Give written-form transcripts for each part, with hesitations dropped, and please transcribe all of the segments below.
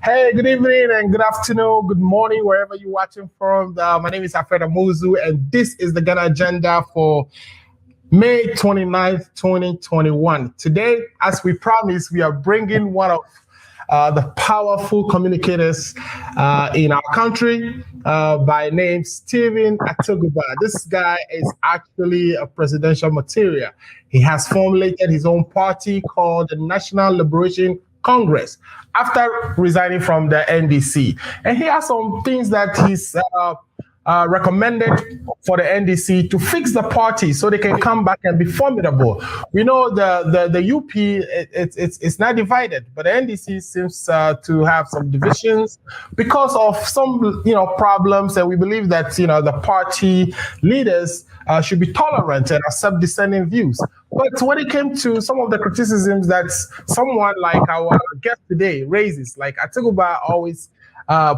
Hey, good evening and good afternoon, good morning, wherever you're watching from. My name is Alfred Amuzu, and this is the Ghana Agenda for May 29th, 2021. Today, as we promised, we are bringing one of the powerful communicators in our country by name Stephen Atubiga. This guy is actually a presidential material. He has formulated his own party called the National Liberation Congress after resigning from the NDC. And he has some things that he's recommended for the NDC to fix the party so they can come back and be formidable. We know the UP it's not divided, but the NDC seems to have some divisions because of some problems, and we believe that the party leaders should be tolerant and accept dissenting views. But when it came to some of the criticisms that someone like our guest today raises, like Atubiga always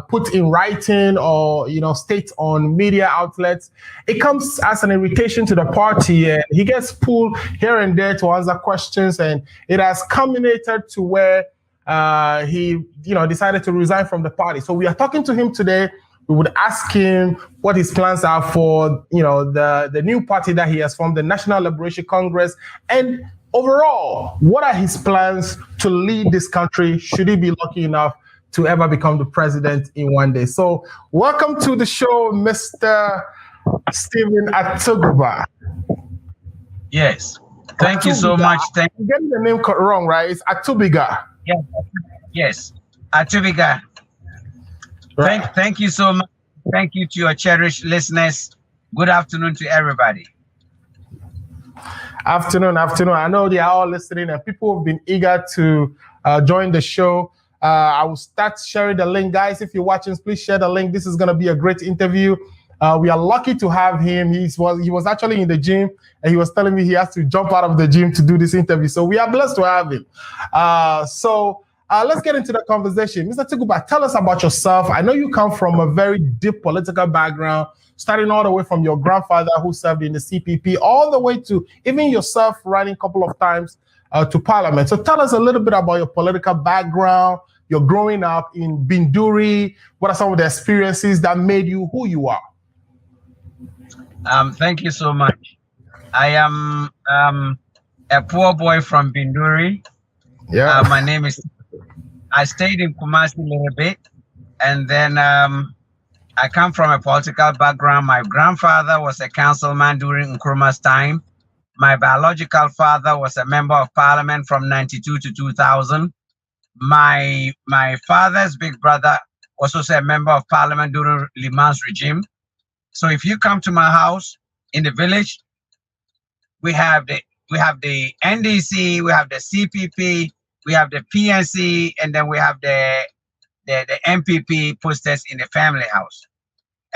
put in writing or state on media outlets, it comes as an irritation to the party, and he gets pulled here and there to answer questions, and it has culminated to where he decided to resign from the party. So we are talking to him today. We would ask him what his plans are for the new party that he has formed, the National Liberation Congress, and overall, what are his plans to lead this country should he be lucky enough to ever become the president in one day. So welcome to the show, Mr. Stephen Atubiga. Yes. Thank you so much. I'm getting the name wrong, right? It's Atubiga. Yes. Atubiga. Right. Thank you so much. Thank you to your cherished listeners. Good afternoon to everybody. Afternoon. I know they are all listening, and people have been eager to join the show. I will start sharing the link. Guys, if you're watching, please share the link. This is going to be a great interview. We are lucky to have him. He was actually in the gym, and he was telling me he has to jump out of the gym to do this interview. So we are blessed to have him. Let's get into the conversation. Mr. Atubiga, tell us about yourself. I know you come from a very deep political background, starting all the way from your grandfather who served in the CPP, all the way to even yourself running a couple of times to parliament. So tell us a little bit about your political background, your growing up in Binduri. What are some of the experiences that made you who you are? Thank you so much. I am a poor boy from Binduri. Yeah. My name is. I stayed in Kumasi a little bit, and then I come from a political background. My grandfather was a councilman during Nkrumah's time. My biological father was a member of parliament from 92 to 2000. My father's big brother was also a member of parliament during Liman's regime. So if you come to my house in the village, we have the NDC, we have the CPP, we have the PNC, and then we have the MPP posters in the family house.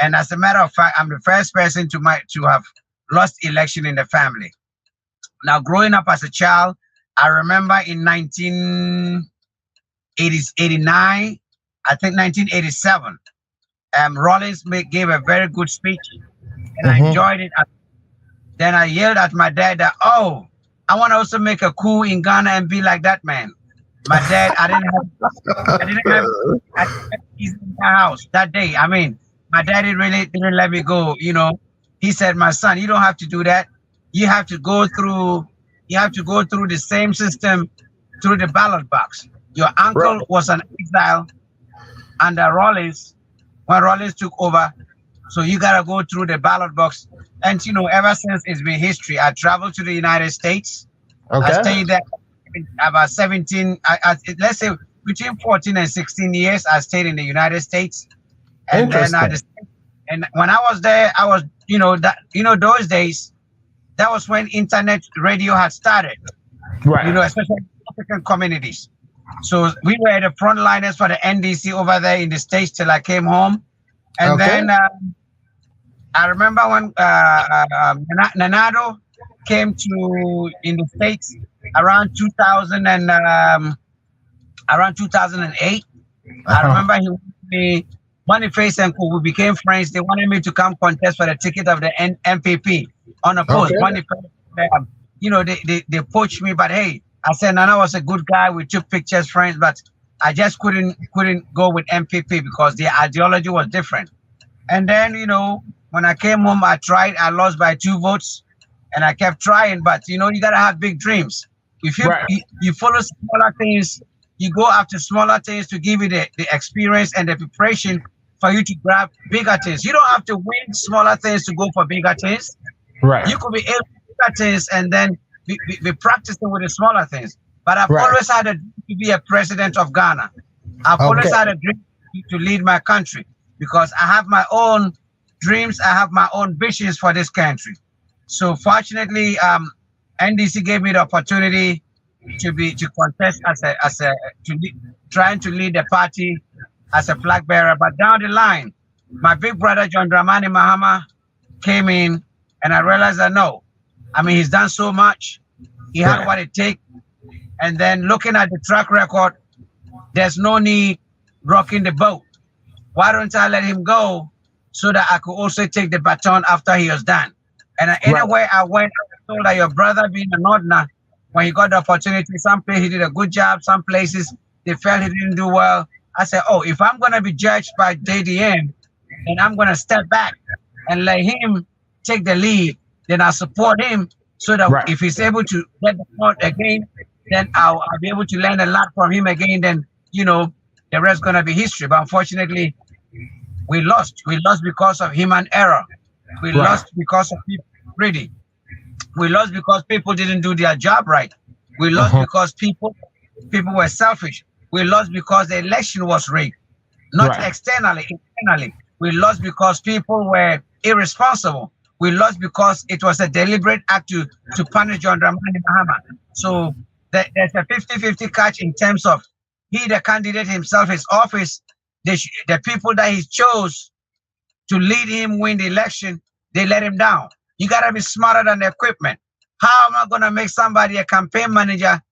And as a matter of fact, I'm the first person to have lost election in the family. Now, growing up as a child, I remember in 1989, I think 1987, Rawlings gave a very good speech, and I enjoyed it. Then I yelled at my dad that, oh, I want to also make a coup in Ghana and be like that man. My dad, I didn't have keys in my house that day. I mean, my daddy really didn't let me go. He said, my son, you don't have to do that. You have to go through the same system through the ballot box. Your uncle was an exile under Rawlings when Rawlings took over. So you gotta go through the ballot box. And ever since it's been history. I traveled to the United States. Okay. I stayed there about 17. Let's say between 14 and 16 years. I stayed in the United States. And then and when I was there, I was those days. That was when internet radio had started. Right. Especially African communities. So we were the frontliners for the NDC over there in the States till I came home. And then I remember when Nanado came in the States around 2000 and around 2008. I remember he wanted me, Boniface and we became friends. They wanted me to come contest for the ticket of the MPP on a post. Boniface, they poached me, but hey, I said Nana was a good guy. We took pictures, friends, but I just couldn't go with MPP because the ideology was different. And then, you know, when I came home, I tried. I lost by 2 votes, and I kept trying. But you know, you gotta have big dreams. If you you follow smaller things, you go after smaller things to give you the experience and the preparation for you to grab bigger things. You don't have to win smaller things to go for bigger things. Right. You could be able to do bigger things and then be practicing with the smaller things. But I've always had a dream to be a president of Ghana. I've always had a dream to lead my country because I have my own dreams. I have my own visions for this country. So fortunately, NDC gave me the opportunity to contest trying to lead the party as a flag bearer. But down the line, my big brother John Dramani Mahama came in, and I realized that no, I mean, he's done so much. He had what it takes. And then looking at the track record, there's no need rocking the boat. Why don't I let him go so that I could also take the baton after he was done? And anywhere I went, I was told that your brother being a Northerner, when he got the opportunity, some places he did a good job, some places they felt he didn't do well. I said, oh, if I'm going to be judged by JDM, then I'm going to step back and let him take the lead. Then I'll support him so that if he's able to get the vote again, then I'll be able to learn a lot from him again. Then, you know, the rest going to be history. But unfortunately, we lost. We lost because of human error. We lost because of people greedy. We lost because people didn't do their job right. We lost because people were selfish. We lost because the election was rigged, not externally, internally. We lost because people were irresponsible. We lost because it was a deliberate act to punish John Dramani Mahama. So there's a 50-50 catch in terms of he, the candidate himself, his office, the people that he chose to lead him win the election, they let him down. You got to be smarter than the equipment. How am I going to make somebody a campaign manager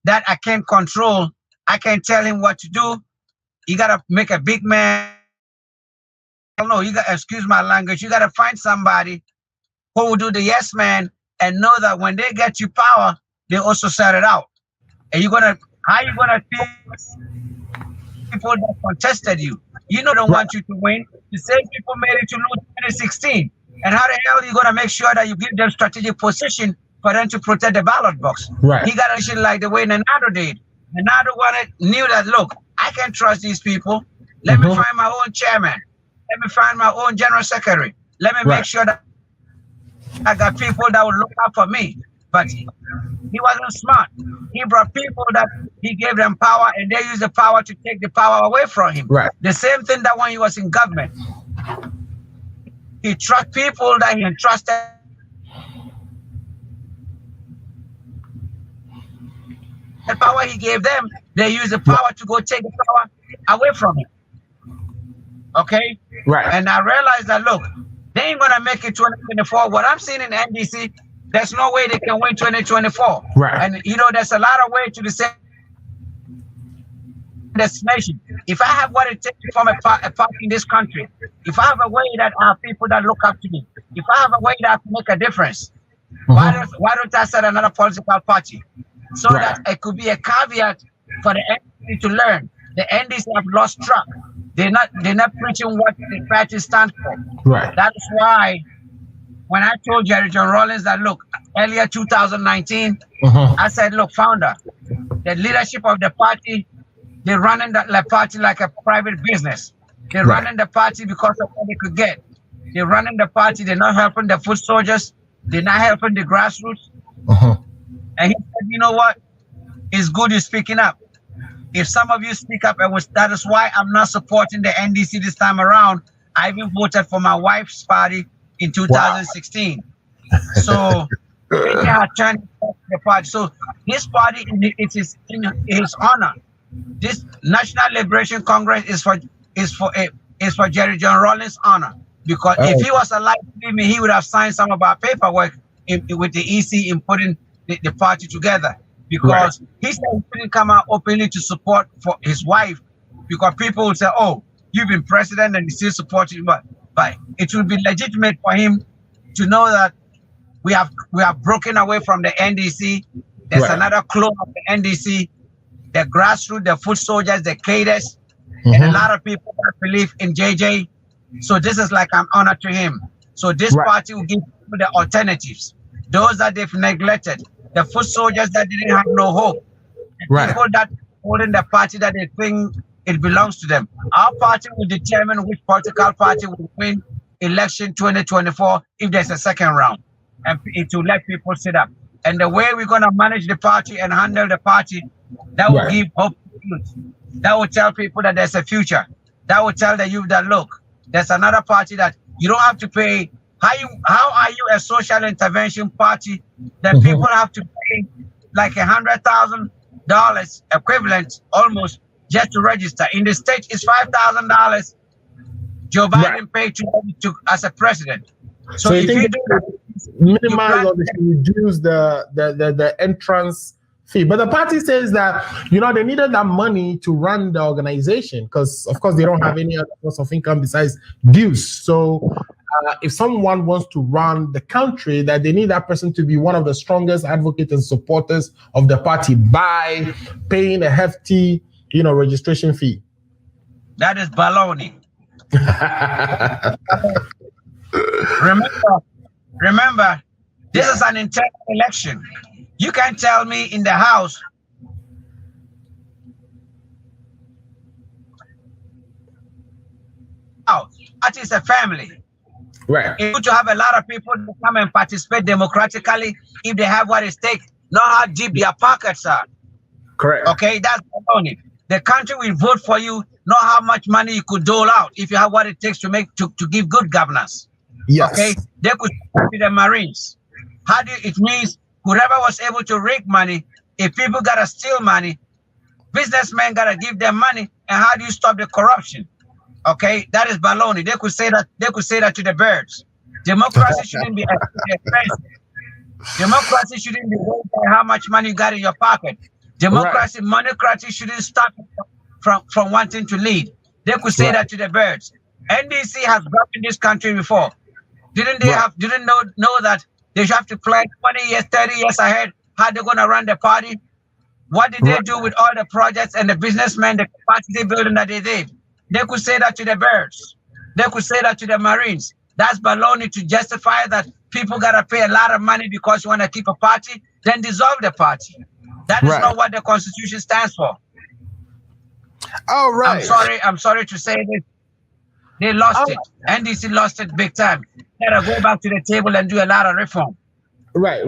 that I can't control? I can't tell him what to do. You got to make a big man. No, you got, excuse my language, you got to find somebody who will do the yes man and know that when they get you power, they also set it out. And how you gonna feel people that contested you? You know, don't want you to win. The same people made it to lose 2016. And how the hell are you gonna make sure that you give them strategic position for them to protect the ballot box? He got a shit like the way Nanado did. Nanado knew that, look, I can trust these people. Let me find my own chairman. Let me find my own general secretary. Let me make sure that I got people that will look out for me. But he wasn't smart. He brought people that he gave them power, and they used the power to take the power away from him. The same thing that when he was in government. He trusted people that he entrusted. The power he gave them, they used the power to go take the power away from him. Okay? And I realized that, look, they ain't going to make it 2024. What I'm seeing in the NDC, there's no way they can win 2024. And, you know, there's a lot of way to the same destination. If I have what it takes to form a party in this country, if I have a way that I have people that look up to me, if I have a way that I can make a difference, why don't I start another political party? So that it could be a caveat for the NDC to learn. The NDC have lost track. They're not preaching what the party stands for. That is why when I told Jerry John Rawlings that, look, earlier 2019, I said, look, founder, the leadership of the party, they're running the party like a private business. They're running the party because of what they could get. They're running the party. They're not helping the foot soldiers. They're not helping the grassroots. And he said, you know what? It's good you're speaking up. If some of you speak up, that is why I'm not supporting the NDC this time around. I even voted for my wife's party in 2016. So they are trying to the party. So this party, it is in his honor. This National Liberation Congress is for Jerry John Rawlings' honor. Because if he was alive, believe me, he would have signed some of our paperwork with the EC in putting the party together. Because he said he didn't come out openly to support for his wife, because people would say, oh, you've been president and you still support him. But it would be legitimate for him to know that we have broken away from the NDC. There's another clone of the NDC. the grassroots, the foot soldiers, the cadres, and a lot of people that believe in JJ. So this is like an honor to him. So this party will give people the alternatives. Those that they've neglected, the foot soldiers that didn't have no hope, the people that holding the party that they think it belongs to them. Our party will determine which political party will win election 2024 if there's a second round, and it will let people sit up. And the way we're going to manage the party and handle the party, that will give hope to youth. That will tell people that there's a future. That will tell the youth that, look, there's another party that you don't have to pay. How are you a social intervention party that people have to pay like $100,000 equivalent almost just to register? In the state, it's $5,000 Joe Biden paid to as a president. So if you do minimize or reduce the entrance fee, but the party says that they needed that money to run the organization because of course they don't have any other source of income besides dues. So if someone wants to run the country, that they need that person to be one of the strongest advocates and supporters of the party by paying a hefty registration fee. That is baloney. Remember, this is an internal election. You can't tell me in the House that is a family. Right. It's good to have a lot of people to come and participate democratically if they have what it takes, not how deep their pockets are. Correct. Okay, that's baloney. The country will vote for you, not how much money you could dole out if you have what it takes to give good governance. Yes. Okay, they could be the Marines. It means whoever was able to rig money, if people gotta steal money, businessmen gotta give them money, and how do you stop the corruption? Okay, that is baloney. They could say that to the birds. Democracy shouldn't be expensive. Democracy shouldn't be weighed by how much money you got in your pocket. Democracy, monocracy shouldn't stop from wanting to lead. They could say that to the birds. NDC has governed this country before. Didn't know that they have to plan 20 years, 30 years ahead how they're going to run the party? What did they do with all the projects and the businessmen, the capacity building that they did? They could say that to the birds. They could say that to the Marines. That's baloney to justify that people got to pay a lot of money because you want to keep a party, then dissolve the party. That is not what the Constitution stands for. All right. I'm sorry to say this. They lost it. NDC lost it big time. They gotta go back to the table and do a lot of reform. Right.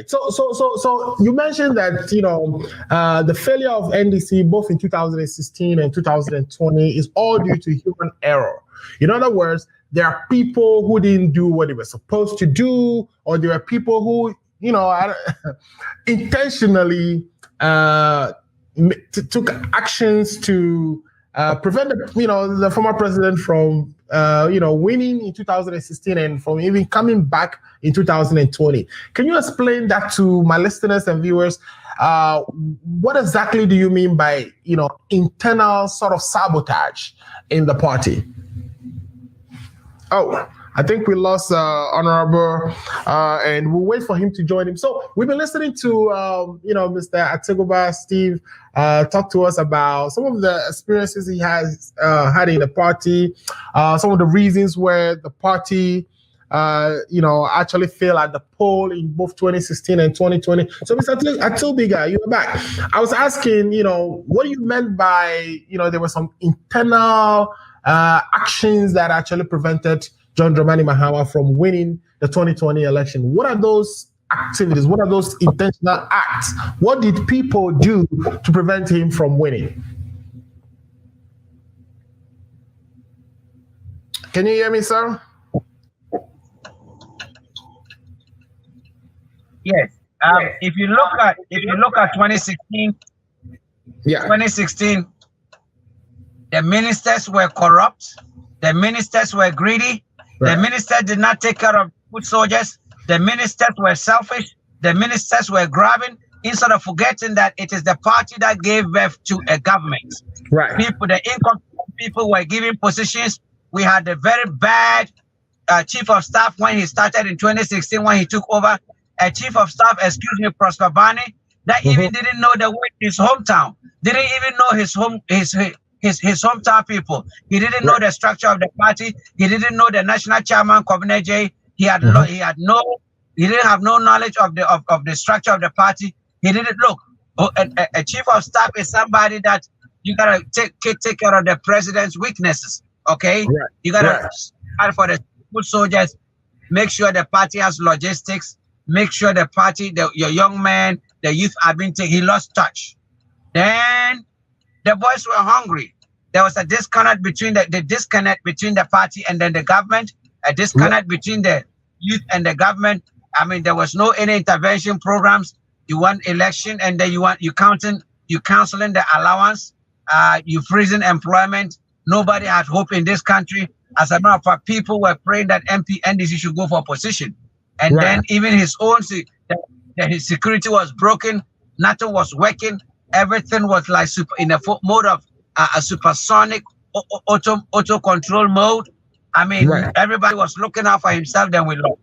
So you mentioned that the failure of NDC both in 2016 and 2020 is all due to human error. In other words, there are people who didn't do what they were supposed to do, or there are people who intentionally took actions to prevent the former president from winning in 2016 and from even coming back in 2020. Can you explain that to my listeners and viewers? What exactly do you mean by internal sort of sabotage in the party? Oh, I think we lost Honorable, and we'll wait for him to join him. So we've been listening to, Mr. Atubiga, Steve, talk to us about some of the experiences he has had in the party, some of the reasons where the party, actually failed at the poll in both 2016 and 2020. So Mr. Atubiga, you're back. I was asking, what you meant by, there were some internal actions that actually prevented John Dramani Mahama from winning the 2020 election. What are those activities? What are those intentional acts? What did people do to prevent him from winning? Can you hear me, sir? Yes. If you look at 2016, 2016, the ministers were corrupt. The ministers were greedy. The ministers did not take care of foot soldiers. The ministers were selfish. The ministers were grabbing, instead of forgetting that it is the party that gave birth to a government. Right. The income people were given positions. We had a very bad chief of staff when he started in 2016, when he took over. A chief of staff, Prosper Bani, that even didn't know the way his hometown, didn't even know his hometown people. He didn't know the structure of the party. He didn't know the national chairman, Kobine J. He didn't have no knowledge of the structure of the party. He didn't look. A chief of staff is somebody that you gotta take care of the president's weaknesses. Okay, you gotta fight for the good soldiers. Make sure the party has logistics. Make sure the party, your young man, the youth have been taken. He lost touch. Then the boys were hungry. There was a disconnect between the disconnect between the party and then the government. A disconnect between the youth and the government. I mean, there was no any intervention programs. You want election, and then you canceling the allowance. You freezing employment. Nobody had hope in this country. As a matter of fact, people were praying that NDC should go for opposition. And then even his own his security was broken. Nothing was working. Everything was like in a mode of a supersonic auto control mode. I mean, everybody was looking out for himself. Then we lost.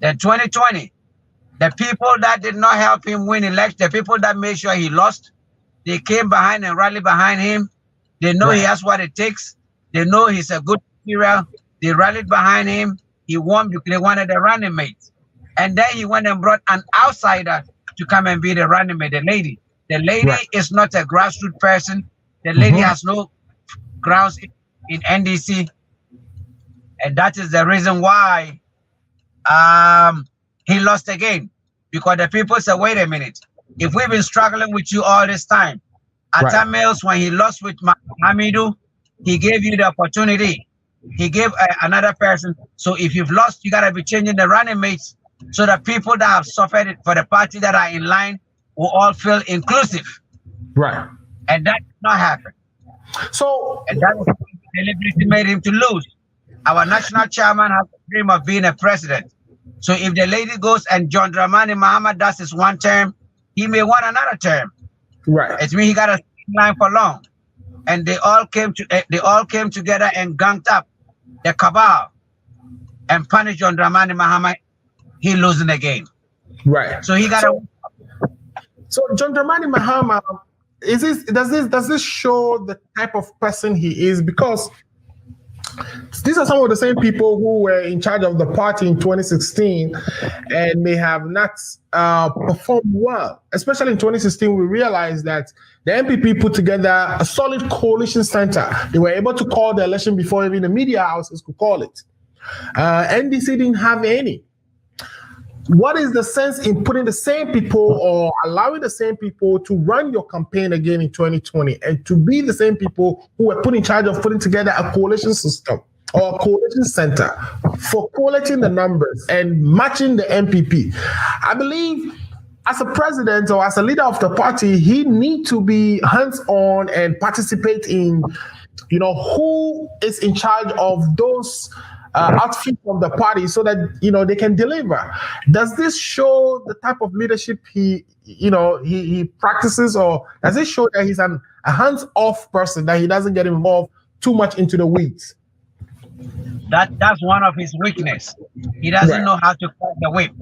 Then 2020, the people that did not help him win election, the people that made sure he lost, they came behind and rallied behind him. They know he has what it takes. They know he's a good material. They rallied behind him. He won because they wanted a running mate. And then he went and brought an outsider to come and be the running mate, the lady. The lady is not a grassroots person. The lady has no grounds in NDC. And that is the reason why he lost again. Because the people said, wait a minute. If we've been struggling with you all this time, at Tamils, when he lost with Hamidu, he gave you the opportunity. He gave another person. So if you've lost, you got to be changing the running mates so that people that have suffered for the party that are in line will all feel inclusive. Right. And that did not happen. So, and that was deliberately made him to lose. Our national chairman has a dream of being a president. So if the lady goes and John Dramani Mahama does his one term, he may want another term. Right. It means he got to stay in line for long. And they all came together and ganged up the cabal and punished John Dramani Mahama. He losing again. Right. So he got to. So John Dramani Mahama, does this show the type of person he is? Because these are some of the same people who were in charge of the party in 2016 and may have not performed well. Especially in 2016, we realized that the MPP put together a solid coalition center. They were able to call the election before even the media houses could call it. NDC didn't have any. What is the sense in putting the same people or allowing the same people to run your campaign again in 2020 and to be the same people who were put in charge of putting together a coalition system or a coalition center for collating the numbers and matching the MPP? I believe as a president or as a leader of the party, he needs to be hands-on and participate in, who is in charge of those outfit of the party so that they can deliver. Does this show the type of leadership he practices, or does it show that he's a hands-off person, that he doesn't get involved too much into the weeds? That's one of his weakness. He doesn't know how to cut the whip,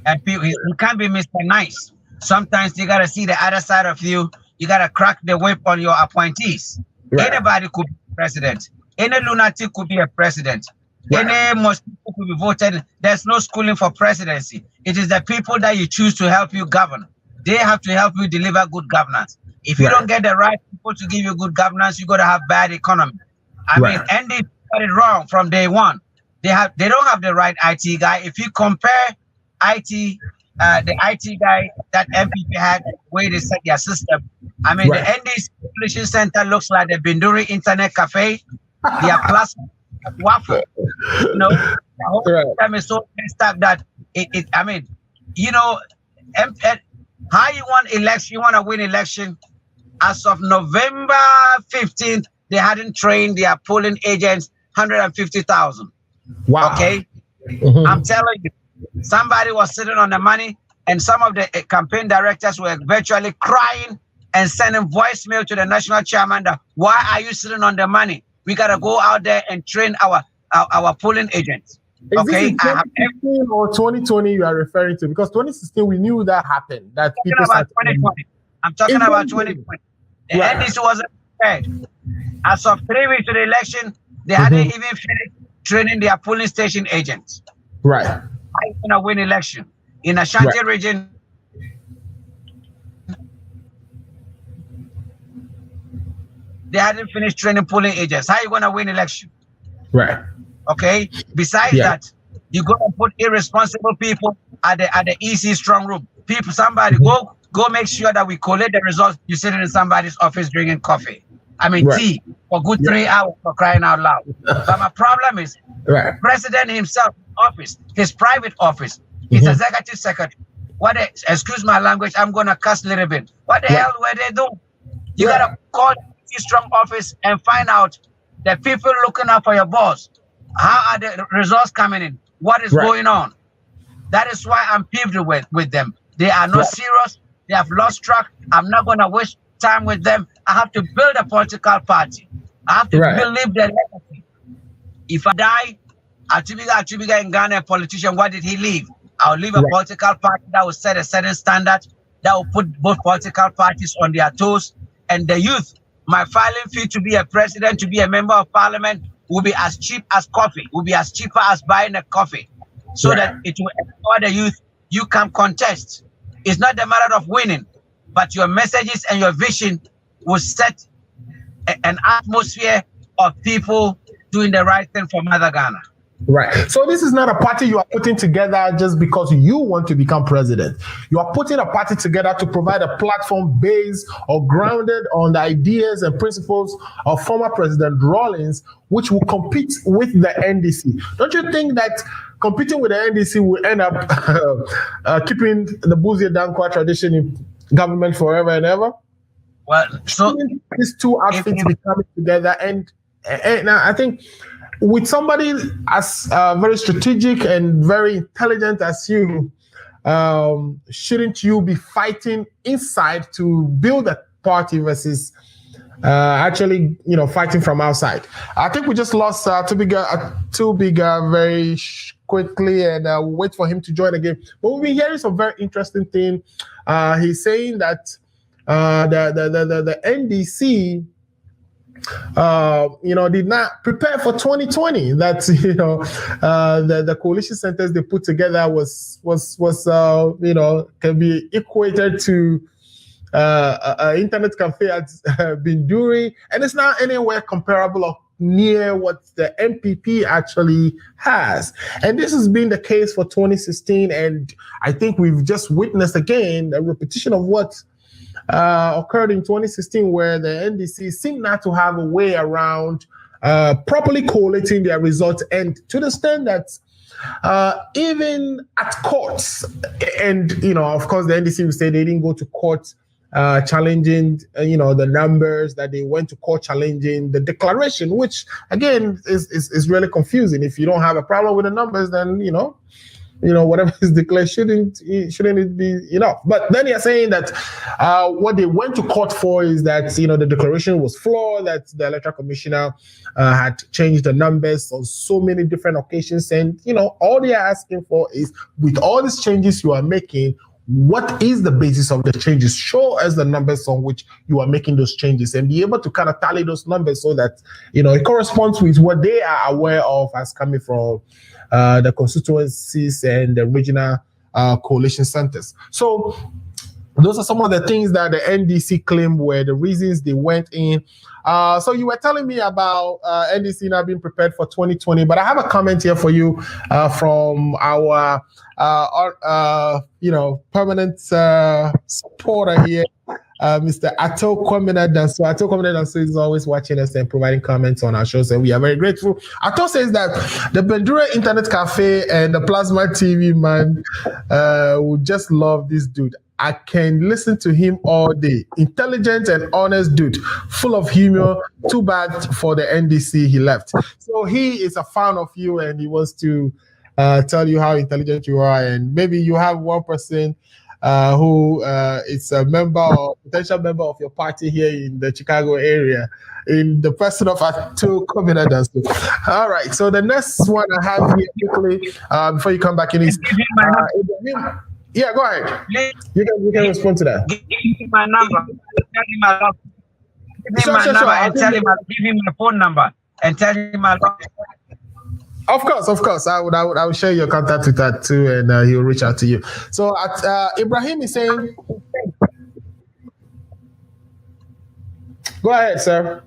and he can't be Mr. Nice. Sometimes you gotta see the other side of you. You gotta crack the whip on your appointees. Anybody could be president. Any lunatic could be a president. Any most people could be voted. There's no schooling for presidency. It is the people that you choose to help you govern. They have to help you deliver good governance. If you don't get the right people to give you good governance, you're going to have bad economy. I mean, and they got it wrong from day one. They don't have the right IT guy. If you compare the IT guy that MPP had, the way they set their system, I mean, the NDC Solution Center looks like the Binduri Internet Cafe. Their plastic waffle, the whole time is so messed up that how you want election, you want to win election. As of November 15th, they hadn't trained their polling agents 150,000. Wow. Okay. I'm telling you, somebody was sitting on the money, and some of the campaign directors were virtually crying and sending voicemail to the national chairman that, why are you sitting on the money? We got to go out there and train our polling agents. Is this in 2016 or 2020 you are referring to? Because 2016 we knew that happened. That people about 2020. I'm talking about 2020. The NDC wasn't prepared. As of 3 weeks to the election, they hadn't even finished training their polling station agents. Right. How you gonna win election in Ashanti region? They hadn't finished training polling agents. How you gonna win election? Right. Okay. Besides that, you're gonna put irresponsible people at the EC strong room. Somebody go make sure that we collect the results. You sitting in somebody's office drinking coffee. Tea for good 3 hours, for crying out loud. But my problem is, the president himself, office, his private office, his executive secretary. Excuse my language, I'm gonna cuss a little bit. What the hell were they doing? You gotta call the strong office and find out the people looking out for your boss. How are the results coming in? What is going on? That is why I'm peeved with them. They are not serious. They have lost track. I'm not gonna waste time with them. I have to build a political party. I have to believe their legacy. If I die, Atubiga in Ghana, a politician, what did he leave? I'll leave a political party that will set a certain standard, that will put both political parties on their toes. And the youth, my filing fee to be a president, to be a member of parliament, will be as cheap as coffee, will be as cheaper as buying a coffee. So that it will empower the youth. You can contest. It's not the matter of winning, but your messages and your vision will set an atmosphere of people doing the right thing for Mother Ghana. Right. So this is not a party you are putting together just because you want to become president. You are putting a party together to provide a platform based or grounded on the ideas and principles of former President Rawlings, which will compete with the NDC. Don't you think that competing with the NDC will end up keeping the Buzie Dankwa tradition in government forever and ever? Well, so these two outfits be coming together, and I think with somebody as very strategic and very intelligent as you, shouldn't you be fighting inside to build a party versus actually, fighting from outside? I think we just lost Atubiga very quickly, and we'll wait for him to join again. But we've been hearing some very interesting thing. He's saying that the NDC did not prepare for 2020. That the coalition centers they put together was can be equated to internet cafe has been doing, and it's not anywhere comparable or near what the MPP actually has. And this has been the case for 2016, and I think we've just witnessed again a repetition of what occurred in 2016, where the NDC seemed not to have a way around properly collating their results, and to the extent that even at courts, and of course the NDC will say they didn't go to court challenging the numbers, that they went to court challenging the declaration, which again is really confusing. If you don't have a problem with the numbers, then whatever is declared shouldn't it be enough? But then you're saying that what they went to court for is that the declaration was flawed, that the electoral commissioner had changed the numbers on so many different occasions, and all they are asking for is, with all these changes you are making, what is the basis of the changes? Show us the numbers on which you are making those changes, and be able to kind of tally those numbers so that it corresponds with what they are aware of as coming from the constituencies and the regional coalition centers. So those are some of the things that the NDC claimed were the reasons they went in. So you were telling me about NDC not being prepared for 2020, but I have a comment here for you from our permanent supporter here, Mr. Ato Kwamina Danso. Ato Kwamina Danso is always watching us and providing comments on our shows, and we are very grateful. Ato says that the Bendura Internet Cafe and the Plasma TV man would just love this dude. I can listen to him all day. Intelligent and honest dude, full of humor. Too bad for the NDC he left. So he is a fan of you, and he wants to tell you how intelligent you are, and maybe you have one person who is a potential member of your party here in the Chicago area, in the person of Atubiga. All right. So the next one I have here quickly before you come back in is Ibrahim. Yeah, go ahead. You can respond to that. Give him my number. Tell him I love him. Give him my number and tell him give him my phone number and tell him I love him. Of course. I would share your contact with that too, and he'll reach out to you. So Ibrahim is saying, go ahead, sir.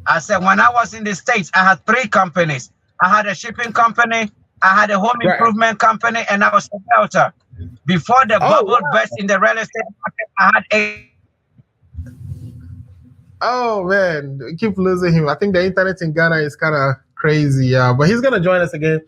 I said when I was in the States, I had 3 companies. I had a shipping company, I had a home improvement company, and I was a realtor. Before the bubble burst in the real estate market, I had 8. Oh man, we keep losing him. I think the internet in Ghana is kind of crazy. But he's gonna join us again.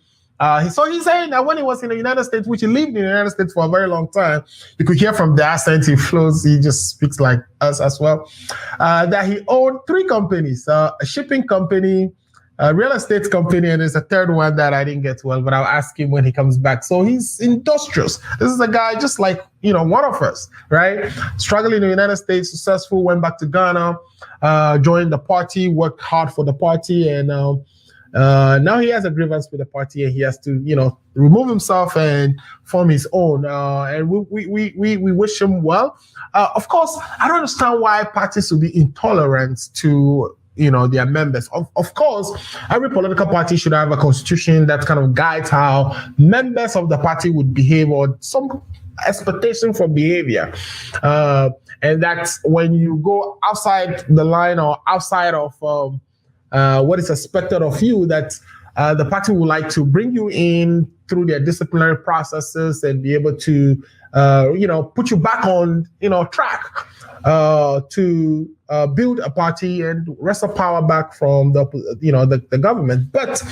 So he's saying that when he was in the United States, which he lived in the United States for a very long time, you could hear from the accent he flows. He just speaks like us as well. That he owned 3 companies: a shipping company, a real estate company, and there's a third one that I didn't get well, but I'll ask him when he comes back. So he's industrious. This is a guy just like, one of us, right? Struggling in the United States, successful, went back to Ghana, joined the party, worked hard for the party, and now he has a grievance with the party, and he has to, remove himself and form his own. And we wish him well. Of course, I don't understand why parties would be intolerant to their members. Of course, every political party should have a constitution that kind of guides how members of the party would behave, or some expectation for behavior. And that's when you go outside the line or outside of what is expected of you, that the party would like to bring you in through their disciplinary processes and be able to, put you back on, track to build a party and wrestle power back from the government. But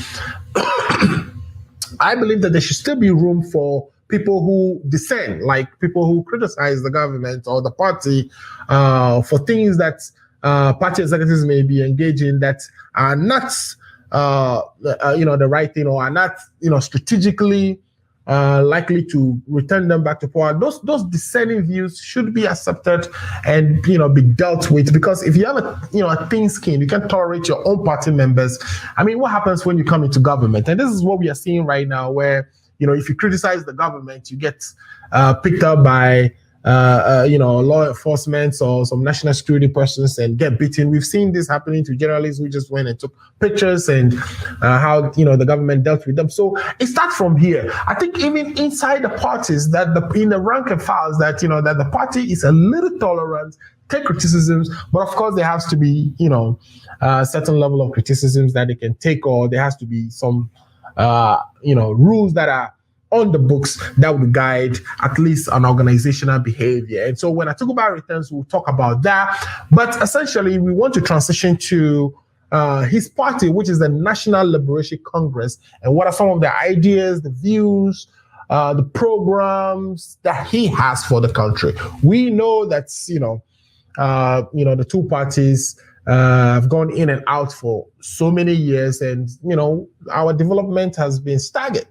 I believe that there should still be room for people who dissent, like people who criticize the government or the party for things that party executives may be engaging that are not, the right thing, or are not, strategically likely to return them back to power. Those dissenting views should be accepted and be dealt with, because if you have a thin skin, you can't tolerate your own party members. I mean, what happens when you come into government? And this is what we are seeing right now, where if you criticize the government, you get picked up by law enforcement or some national security persons and get beaten. We've seen this happening to journalists who just went and took pictures, and how the government dealt with them. So it starts from here. I think even inside the parties, that in the rank and files, that that the party is a little tolerant, take criticisms, but of course there has to be a certain level of criticisms that they can take, or there has to be some rules that are on the books that would guide at least an organizational behavior. And so when Atubiga returns, we'll talk about that. But essentially, we want to transition to his party, which is the National Liberation Congress, and what are some of the ideas, the views, the programs that he has for the country. We know that the two parties have gone in and out for so many years, and our development has been staggered.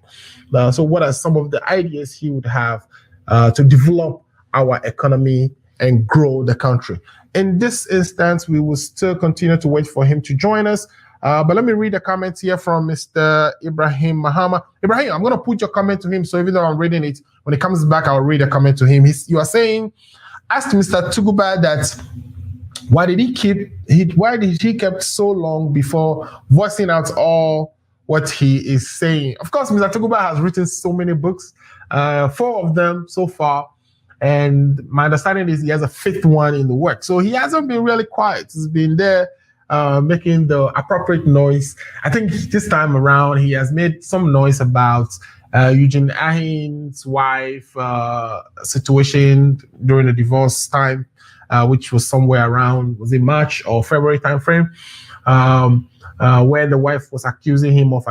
So what are some of the ideas he would have to develop our economy and grow the country? In this instance, we will still continue to wait for him to join us. But let me read a comment here from Mr. Ibrahim Mahama. Ibrahim, I'm going to put your comment to him. So even though I'm reading it, when he comes back, I'll read a comment to him. You are saying, ask Mr. Atubiga that why did he kept so long before voicing out all what he is saying? Of course, Mr. Atubiga has written so many books, 4 of them so far. And my understanding is he has a 5th one in the works. So he hasn't been really quiet. He's been there making the appropriate noise. I think this time around, he has made some noise about Eugene Ahin's wife situation during the divorce time, which was somewhere around, was it March or February timeframe, where the wife was accusing him of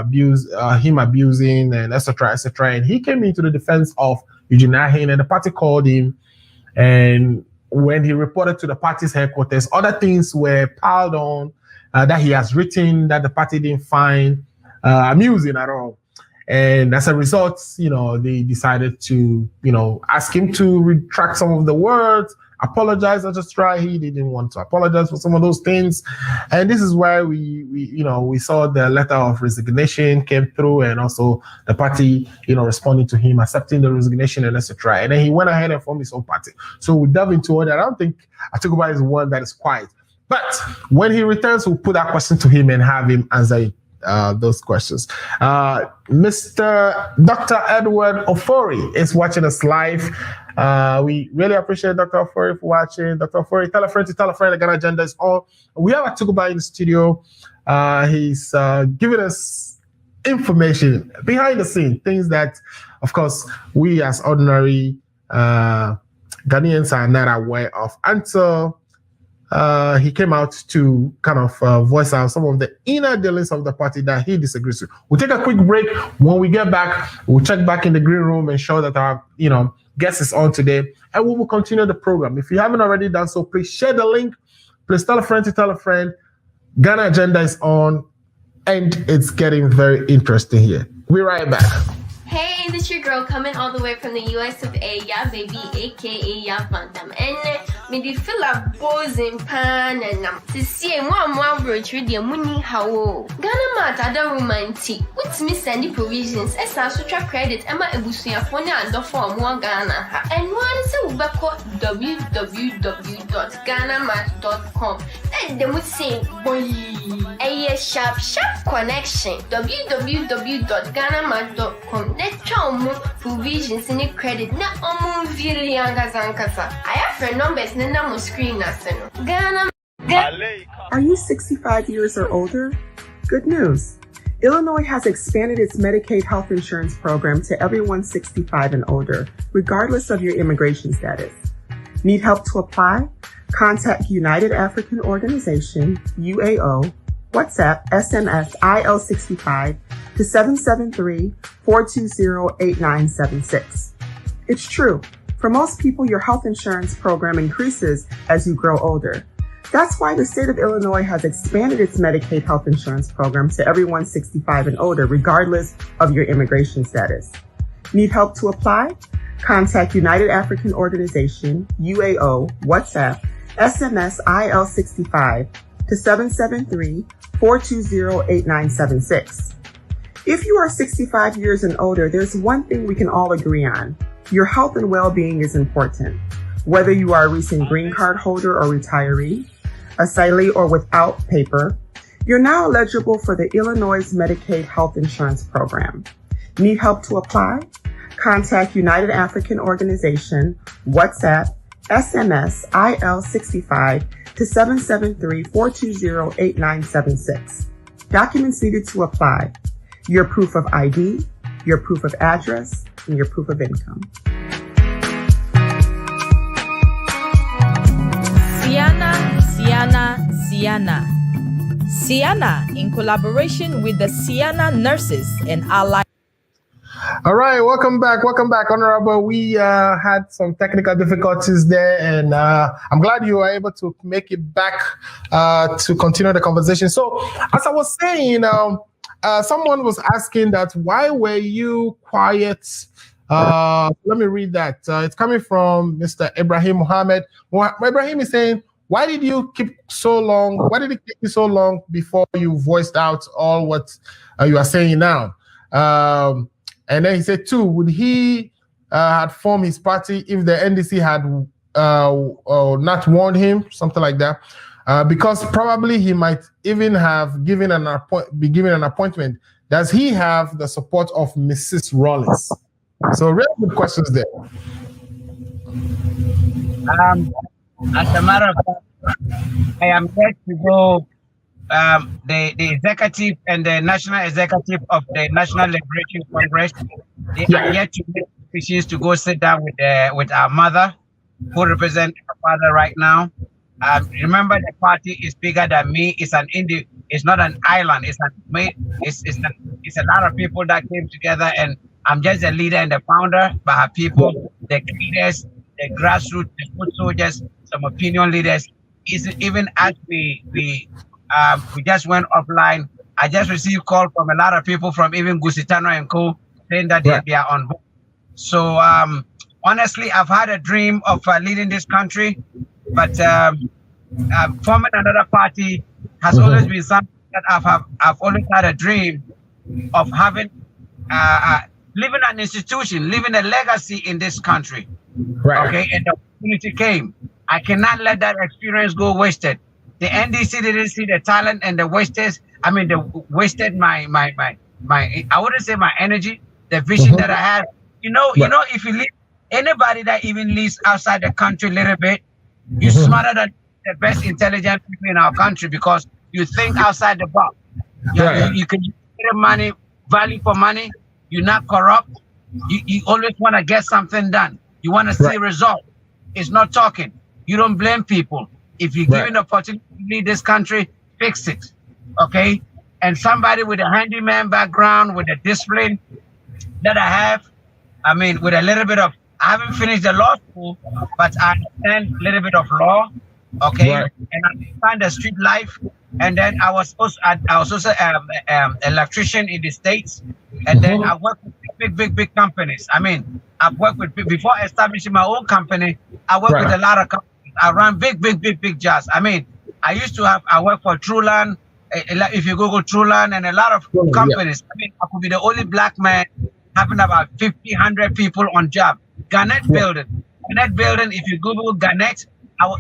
him abusing and etc., etc. And he came into the defense of Eugene Ahin, and the party called him. And when he reported to the party's headquarters, other things were piled on that he has written that the party didn't find amusing at all. And as a result, they decided to, ask him to retract some of the words, apologize or just try. He didn't want to apologize for some of those things. And this is why we saw the letter of resignation came through, and also the party, responding to him, accepting the resignation and etc. And then he went ahead and formed his own party. So we delve into all that. I don't think Atubiga is one that is quiet. But when he returns, we'll put that question to him and have him answer those questions. Mr. Dr. Edward Ofori is watching us live. We really appreciate Dr. Ofori for watching. Dr. Ofori, tell a friend to tell a friend. The Ghana Agenda is on. We have Atubiga in the studio. He's giving us information behind the scene, things that, of course, we as ordinary Ghanaians are not aware of until he came out to kind of voice out some of the inner dealings of the party that he disagrees with. We'll take a quick break. When we get back, we'll check back in the green room and show that our guest is on today, and we will continue the program. If you haven't already done so, please share the link. Please tell a friend to tell a friend. Ghana Agenda is on, and it's getting very interesting here. We'll be right back. Hey, this your girl coming all the way from the US of A, yeah, baby, aka Ya Phantom. And me di feel a buzzing pan and to see one bridge with the money how Ghana Mata da romantic. What's me sending provisions? As I such credit, Emma Ebusuya phone and the form one Ghana. And one is a www.ghanamat.com. And they would say, boy, a sharp connection. www.ghanamat.com. Let's show more provisions in the credit. Na really I have friend numbers on my screen. Ghana. Are you 65 years or older? Good news. Illinois has expanded its Medicaid health insurance program to everyone 65 and older, regardless of your immigration status. Need help to apply? Contact United African Organization, UAO, WhatsApp, SMS, IL65 to 773-420-8976. It's true. For most people, your health insurance program increases as you grow older. That's why the state of Illinois has expanded its Medicaid health insurance program to everyone 65 and older, regardless of your immigration status. Need help to apply? Contact United African Organization, UAO, WhatsApp, SMS, IL65 to 773-420-8976. If you are 65 years and older, there's one thing we can all agree on. Your health and well-being is important. Whether you are a recent green card holder or retiree, asylee or without paper, you're now eligible for the Illinois Medicaid Health Insurance Program. Need help to apply? Contact United African Organization, WhatsApp, SMS, IL65 to 773-420-8976. Documents needed to apply: your proof of ID, your proof of address, and your proof of income. Siana, in collaboration with the Siana nurses and allied. All right, welcome back, Honorable. We had some technical difficulties there, and I'm glad you were able to make it back to continue the conversation. So, as I was saying, someone was asking that why were you quiet? Let me read that. It's coming from Mr. Ibrahim Mohammed. Ibrahim is saying, why did you keep so long? Why did it take you so long before you voiced out all what you are saying now? And then he said, too, would he had formed his party if the NDC had not warned him, something like that? Because probably he might even have be given an appointment. Does he have the support of Mrs. Rollins? So really good questions there. As a matter of fact, I am yet to go. The executive and the national executive of the National Liberation Congress, they are yet to make decisions to go sit down with our mother, who represents our father right now. Remember, the party is bigger than me. It's not an island. It's a lot of people that came together, and I'm just a leader and the founder. But our people, the leaders, the grassroots, the foot soldiers, some opinion leaders, even as we just went offline I just received call from a lot of people from even Gusitano and Co. saying that they are on board. So honestly, I've had a dream of leading this country, but forming another party has always been something that I've always had a dream of having, living an institution, living a legacy in this country. Right. Okay, and the opportunity came. I cannot let that experience go wasted. The NDC didn't see the talent and the wasted. I mean, they wasted my I wouldn't say my energy, the vision that I had. You know, if you leave, anybody that even lives outside the country a little bit, you're smarter than the best intelligent people in our country because you think outside the box. You can get money, value for money. You're not corrupt. You always want to get something done. You want to see results. It's not talking. You don't blame people. If you're given the opportunity to lead this country, fix it. Okay? And somebody with a handyman background, with the discipline that I have, I mean, with a little bit of, I haven't finished the law school, but I understand a little bit of law, okay? And I understand the street life. And then I was also electrician in the States. And then I worked with big companies. I mean, I've worked with, before establishing my own company, I worked with a lot of companies. I ran big jobs. I mean, I worked for Truland. If you Google Truland and a lot of companies, I mean, I could be the only black man having about 50, 100 people on job. Garnett Building. Garnett Building, if you Google Garnett,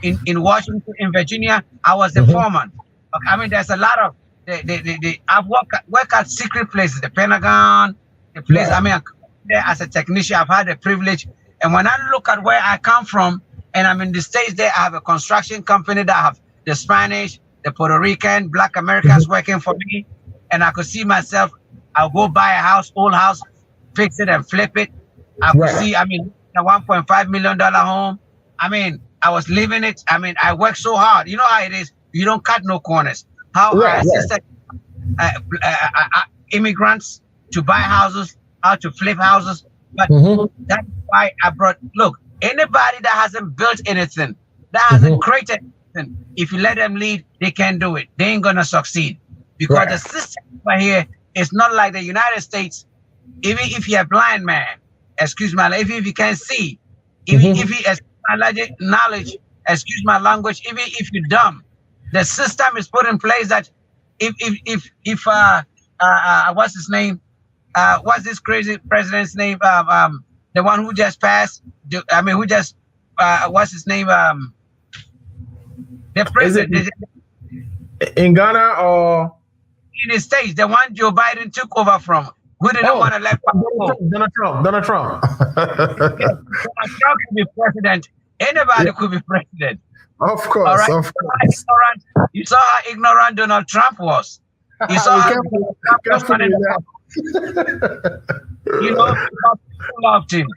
in Washington, in Virginia, I was the foreman. Okay, I mean, there's a lot of, I've worked at secret places, the Pentagon, the place, I mean, there as a technician, I've had the privilege. And when I look at where I come from, and I'm in the States there, I have a construction company that have the Spanish, the Puerto Rican, Black Americans working for me. And I could see myself, I'll go buy a house, old house, fix it and flip it. I could see, I mean, a $1.5 million home. I mean, I was living it. I mean, I worked so hard. You know how it is. You don't cut no corners. How I assisted immigrants to buy houses, how to flip houses. But that's why I brought, look, anybody that hasn't built anything, that hasn't created anything, if you let them lead, they can't do it. They ain't going to succeed. Because the system over here is not like the United States. Even if you're a blind man, excuse my language, even if you can't see, even if you, excuse my knowledge, excuse my language, even if you're dumb, the system is put in place that if what's his name? What's this crazy president's name? The one who just passed, I mean, who just, what's his name? The president. In Ghana or? In the States, the one Joe Biden took over from. Who didn't want to let Donald Trump. Donald Trump could be president. Anybody could be president. Of course, all right? Of course. You saw how ignorant Donald Trump was. You saw how you know, people loved him.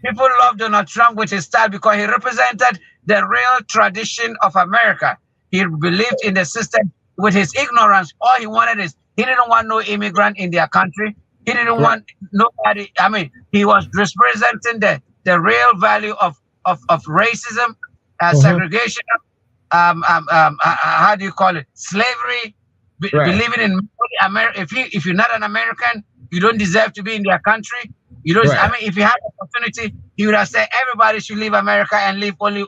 People loved Donald Trump with his style because he represented the real tradition of America. He believed in the system. With his ignorance, all he wanted is, he didn't want no immigrant in their country. He didn't want nobody. I mean, he was representing the real value of racism, segregation, how do you call it? Slavery, believing in America. If you're not an American, you don't deserve to be in their country. You don't. I mean, if you had the opportunity, he would have said everybody should leave America and leave only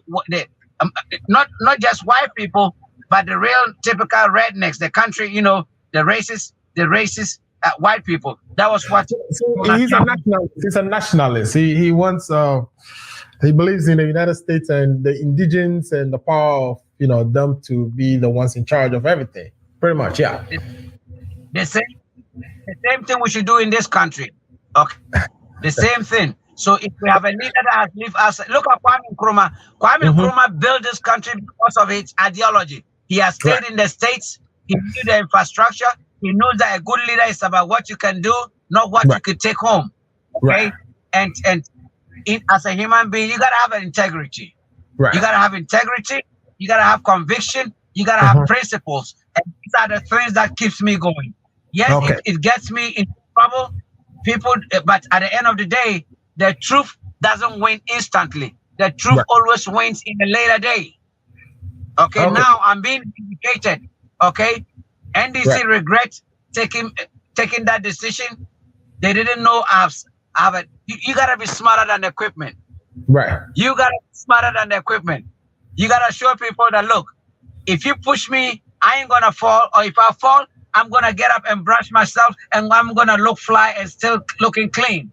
not just white people, but the real typical rednecks, the country, you know, the racist white people. That was what. He's a nationalist. He's a nationalist. He wants. He believes in the United States and the indigents and the power of, you know, them to be the ones in charge of everything. Pretty much, yeah. The same thing we should do in this country. Okay. The same thing. So if we have a leader that has lived outside, look at Kwame Nkrumah. Kwame Nkrumah built this country because of its ideology. He has stayed in the States. He knew the infrastructure. He knows that a good leader is about what you can do, not what you could take home. Okay. And as a human being, you gotta have an integrity. You gotta have integrity. You gotta have conviction. You gotta have principles. And these are the things that keeps me going. Yes, it gets me in trouble. People, but at the end of the day, the truth doesn't win instantly. The truth always wins in a later day. Okay, now I'm being vindicated. Okay, NDC regrets taking that decision. They didn't know you gotta be smarter than the equipment. Right. You gotta be smarter than the equipment. You gotta show people that, look, if you push me, I ain't gonna fall, or if I fall, I'm gonna get up and brush myself, and I'm gonna look fly and still looking clean.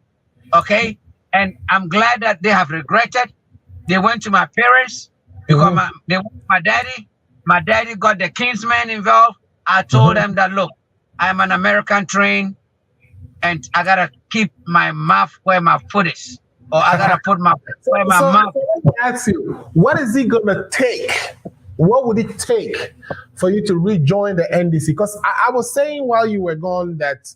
Okay? And I'm glad that they have regretted. They went to my parents because they went to my daddy. My daddy got the kinsmen involved. I told them that, look, I'm an American train, and I gotta keep my mouth where my foot is, or I gotta put my foot where my mouth. So let me ask you, what is it gonna take? What would it take for you to rejoin the NDC? Because I was saying while you were gone that,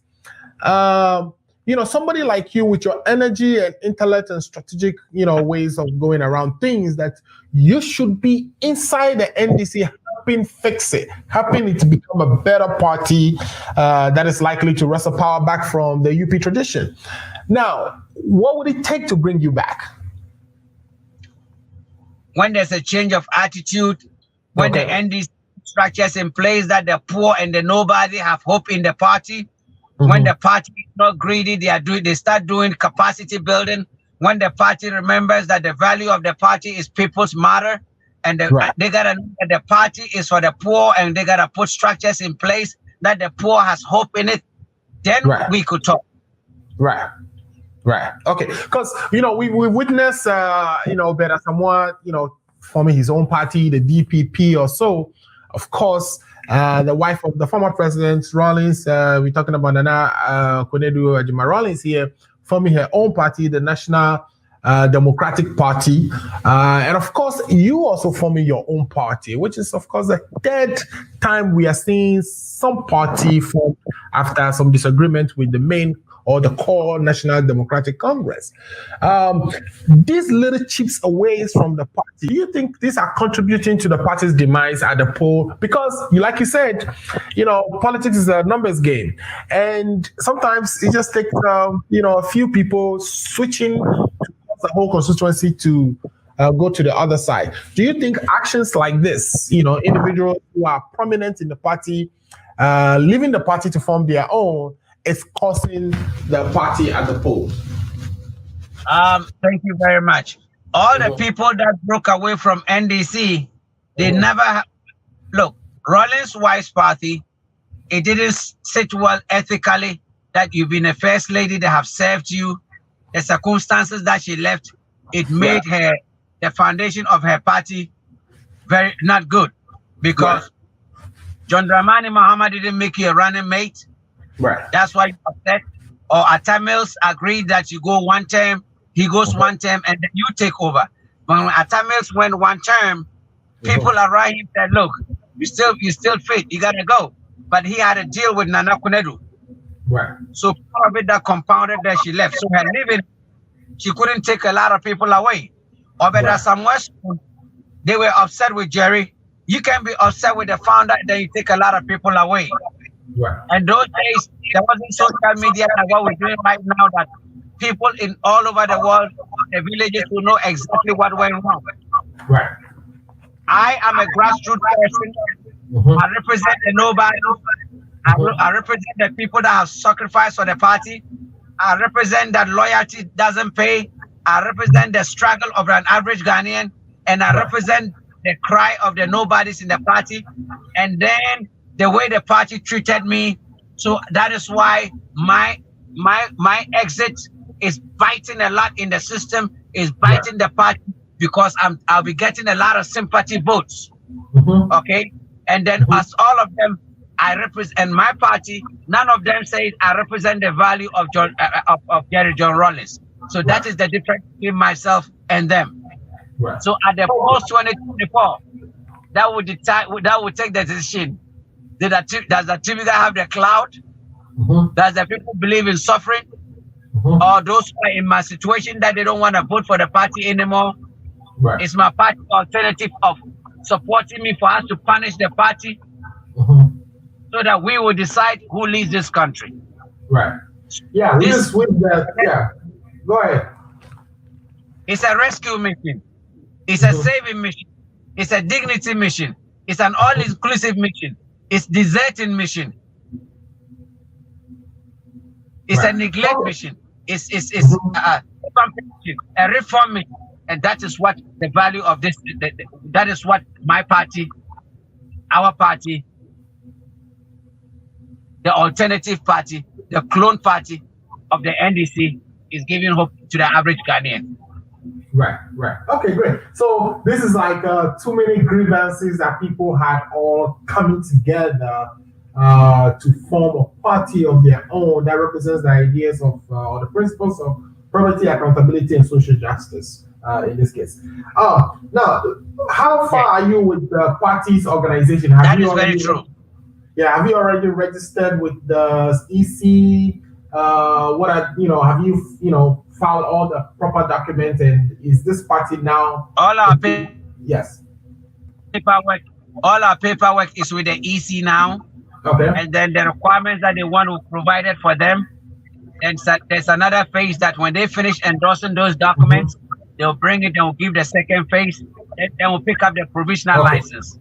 somebody like you with your energy and intellect and strategic, ways of going around things, that you should be inside the NDC helping fix it, helping it to become a better party that is likely to wrestle power back from the UP tradition. Now, what would it take to bring you back? When there's a change of attitude, when the NDC structures in place that the poor and the nobody have hope in the party, when the party is not greedy, they start doing capacity building. When the party remembers that the value of the party is people's matter, and they gotta know that the party is for the poor, and they gotta put structures in place that the poor has hope in it, then we could talk. Right. Okay. Because we witnessed Beda Samoa, forming his own party, the DPP or so. Of course, the wife of the former president, Rawlings, we're talking about Nana Konadu Ajima Rawlings here, forming her own party, the National Democratic Party. And of course, you also forming your own party, which is, of course, the third time we are seeing some party form after some disagreement with the main or the core National Democratic Congress. These little chips away from the party, do you think these are contributing to the party's demise at the poll? Because, like you said, politics is a numbers game. And sometimes it just takes, a few people switching the whole constituency to go to the other side. Do you think actions like this, individuals who are prominent in the party, leaving the party to form their own, is causing the party at the polls? Thank you very much. All the people that broke away from NDC, they never look. Rawlings' wife's party, it didn't sit well ethically that you've been a first lady that have served you. The circumstances that she left, it made her, the foundation of her party, very not good, because John Dramani Mahama didn't make you a running mate. Right. That's why you're upset. Or Atamils agreed that you go one term, he goes one term, and then you take over. When Atamils went one term, people around him said, look, you still fit, you gotta go. But he had a deal with Nana Kunedu. Right. So part of it that compounded that she left. So her leaving, she couldn't take a lot of people away. Or better, some West, they were upset with Jerry. You can be upset with the founder, then you take a lot of people away. Right. And those days, there wasn't social media like what we're doing right now, that people in all over the world, the villages will know exactly what went wrong. Right. I am a grassroots person. I represent the nobody. I represent the people that have sacrificed for the party. I represent that loyalty doesn't pay. I represent the struggle of an average Ghanaian, and I represent the cry of the nobodies in the party. And then the way the party treated me. So that is why my exit is biting a lot in the system, is biting the party, because I'll be getting a lot of sympathy votes. Okay, and then as all of them, I represent my party. None of them say I represent the value of Jerry John Rawlings. So that is the difference between myself and them. Right. So at the post 2024, that would take the decision. Does Atubiga have the clout? Does the people believe in suffering? Or those who are in my situation that they don't want to vote for the party anymore? Right. It's my party alternative of supporting me for us to punish the party so that we will decide who leads this country. Right. Yeah, we just with that. Yeah. Go ahead. It's a rescue mission. It's a saving mission. It's a dignity mission. It's an all-inclusive mission. It's deserting mission. It's a neglect mission. It's a reform mission. And that is what the value of this, that is what my party, our party, the alternative party, the clone party of the NDC is giving hope to the average Ghanaian. Right. Okay, great. So this is like too many grievances that people had all coming together to form a party of their own that represents the ideas of or the principles of poverty, accountability, and social justice in this case. Now, how far are you with the party's organization? That is very true. Yeah, have you already registered with the EC? Have you filed all the proper documents, and is this party now? All our paperwork is with the EC now. Okay. And then the requirements that they want to provide it for them. And so there's another phase that when they finish endorsing those documents, they'll bring it, they'll give the second phase, and then we'll pick up the provisional license.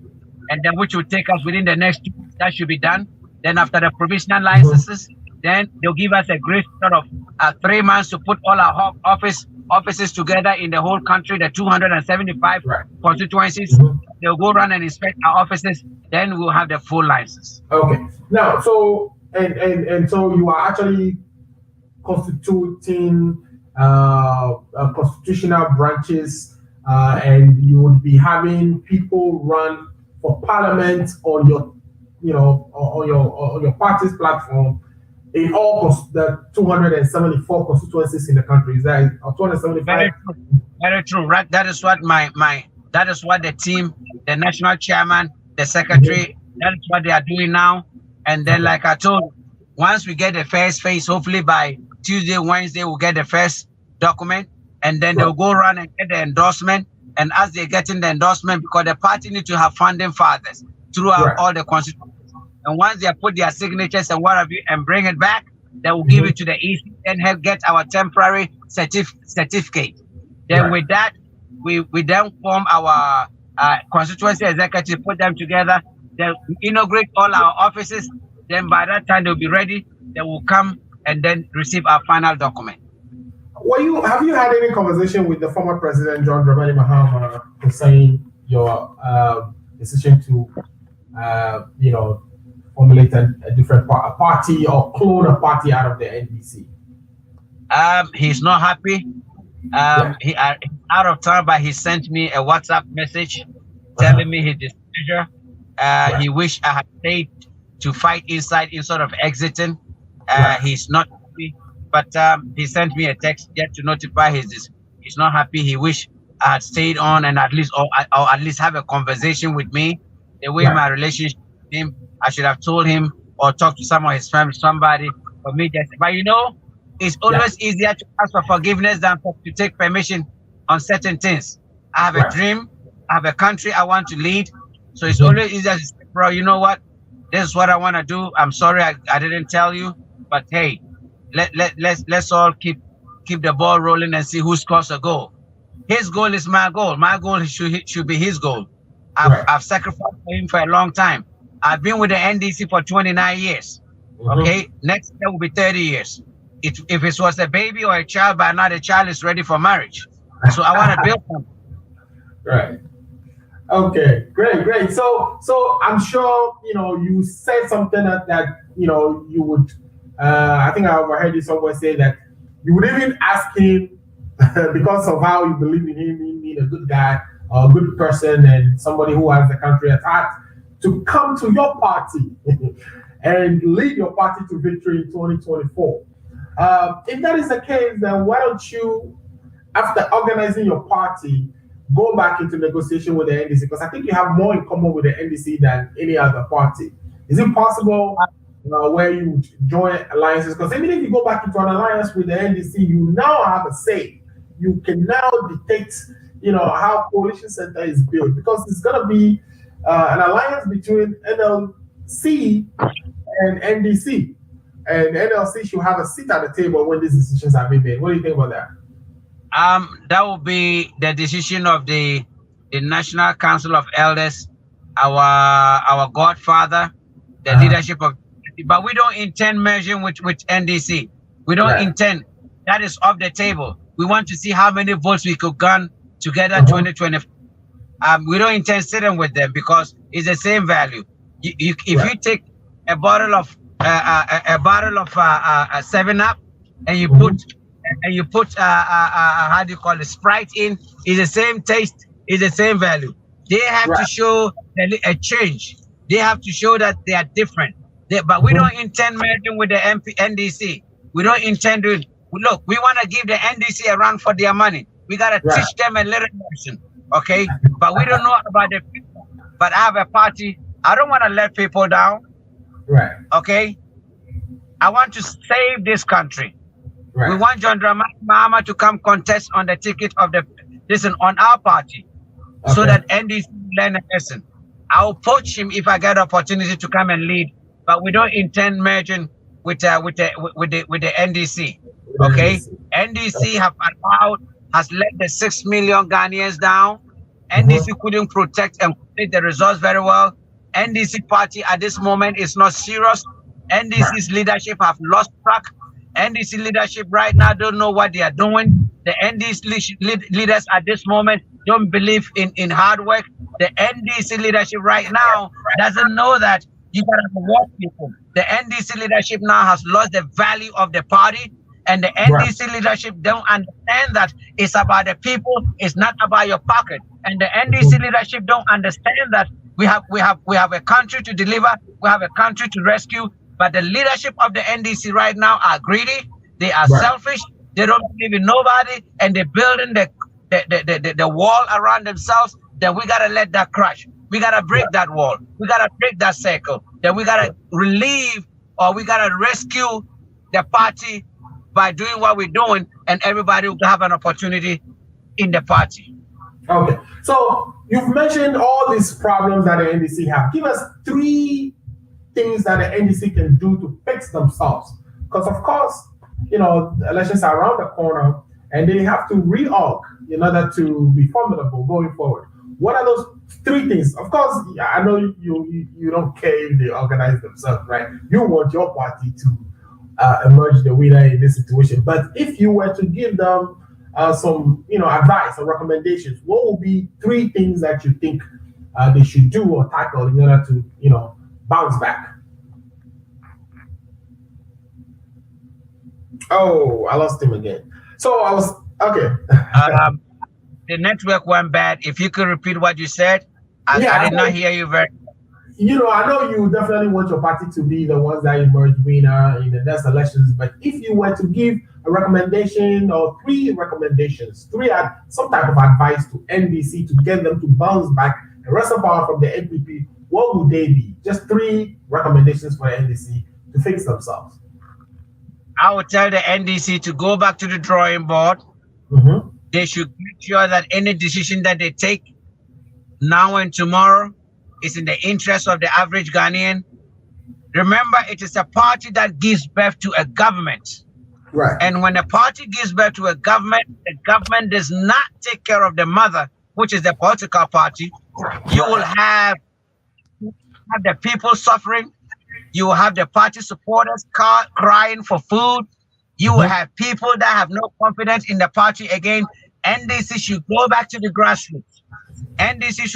And then which will take us within the next 2 weeks, that should be done. Then after the provisional licenses, then they'll give us a great sort of 3 months to put all our offices together in the whole country, the 275 constituencies. They'll go around and inspect our offices. Then we'll have the full license. Okay. Now, so and so you are actually constituting constitutional branches, and you would be having people run for parliament on your, on your party's platform in all the 274 constituencies in the country. Is that 275? Very true. Right. That is what that is what the team, the national chairman, the secretary, that is what they are doing now. And then, like I told, once we get the first phase, hopefully by Tuesday, Wednesday, we'll get the first document, and then they'll go around and get the endorsement. And as they're getting the endorsement, because the party need to have founding fathers throughout all the constituencies. And once they put their signatures and what have you, and bring it back, they will give it to the EC and help get our temporary certificate. Then with that, we then form our constituency executive, put them together, then inaugurate all our offices. Then by that time they'll be ready. They will come and then receive our final document. Have you had any conversation with the former president John Dramani Mahama concerning your decision to formulate a different party or clone a party out of the NDC? He's not happy. He's out of town, but he sent me a WhatsApp message telling me his displeasure. He wished I had stayed to fight inside instead of exiting. He's not happy, but he sent me a text yet to notify he's not happy. He wished I had stayed on and at least have a conversation with me. The way my relationship with him, I should have told him or talked to some of his family, somebody for me. But it's always easier to ask for forgiveness than to take permission on certain things. I have a dream. I have a country I want to lead. So it's always easier to say, bro, you know what? This is what I want to do. I'm sorry I didn't tell you. But hey, let's all keep the ball rolling and see who scores a goal. His goal is my goal. My goal should be his goal. I've sacrificed for him for a long time. I've been with the NDC for 29 years. Okay, next year will be 30 years. If it was a baby or a child, by now the child is ready for marriage. So I want to build something. Right. Okay, great. So I'm sure you said something that you would. I think I overheard you somewhere say that you would even ask him because of how you believe in him being a good guy, a good person, and somebody who has the country at heart, to come to your party and lead your party to victory in 2024. If that is the case, then why don't you, after organizing your party, go back into negotiation with the NDC? Because I think you have more in common with the NDC than any other party. Is it possible where you join alliances? Because even if you go back into an alliance with the NDC, you now have a say. You can now dictate, how coalition center is built, because it's going to be an alliance between NLC and NDC. And NLC should have a seat at the table when these decisions are being made. What do you think about that? That will be the decision of the National Council of Elders, our godfather, the leadership of. But we don't intend merging with NDC. We don't intend. That is off the table. We want to see how many votes we could gun together 2024. We don't intend sitting with them because it's the same value. If you take a bottle of 7-Up and you put how do you call it, Sprite in, it's the same taste, it's the same value. They have to show a change. They have to show that they are different. But we don't intend merging with the NDC. We don't intend to. Look, we want to give the NDC a run for their money. We got to teach them a little lesson, okay? But we don't know about the people. But I have a party. I don't want to let people down, okay? I want to save this country. We want John Dramani Mahama to come contest on the ticket of on our party, so that NDC learn a lesson. I'll poach him if I get opportunity to come and lead, but we don't intend merging with the NDC. Okay, NDC has let the 6 million Ghanaians down. NDC couldn't protect and complete the results very well. NDC party at this moment is not serious. NDC's leadership have lost track. NDC leadership right now don't know what they are doing. The NDC leaders at this moment don't believe in hard work. The NDC leadership right now doesn't know that you gotta reward people. The NDC leadership now has lost the value of the party, and the NDC leadership don't understand that it's about the people, it's not about your pocket. And the NDC leadership don't understand that we have a country to deliver, we have a country to rescue. But the leadership of the NDC right now are greedy, they are selfish, they don't believe in nobody, and they're building the wall around themselves. Then we gotta let that crash. We gotta break that wall. We gotta break that circle. Then we gotta relieve, or we gotta rescue the party by doing what we're doing, and everybody will have an opportunity in the party. Okay, so you've mentioned all these problems that the NDC have. Give us 3 things that the NDC can do to fix themselves. Because of course, the elections are around the corner and they have to reorg in order to be formidable going forward. What are those 3 things? Of course, I know you don't care if they organize themselves, right? You want your party to emerge the winner in this situation. But if you were to give them some advice or recommendations, what would be 3 things that you think they should do or tackle in order to bounce back? Oh, I lost him again. So I was okay. The network went bad. If you could repeat what you said, I did not hear you very. I know you definitely want your party to be the ones that emerge winner in the next elections. But if you were to give a recommendation or 3 recommendations, some type of advice to NDC to get them to bounce back and wrestle power from the NPP, what would they be? Just 3 recommendations for the NDC to fix themselves. I would tell the NDC to go back to the drawing board. They should make sure that any decision that they take now and tomorrow is in the interest of the average Ghanaian. Remember, it is a party that gives birth to a government. Right. And when a party gives birth to a government, the government does not take care of the mother, which is the political party. You will have the people suffering. You will have the party supporters crying for food. You will have people that have no confidence in the party again. NDC should go back to the grassroots. NDC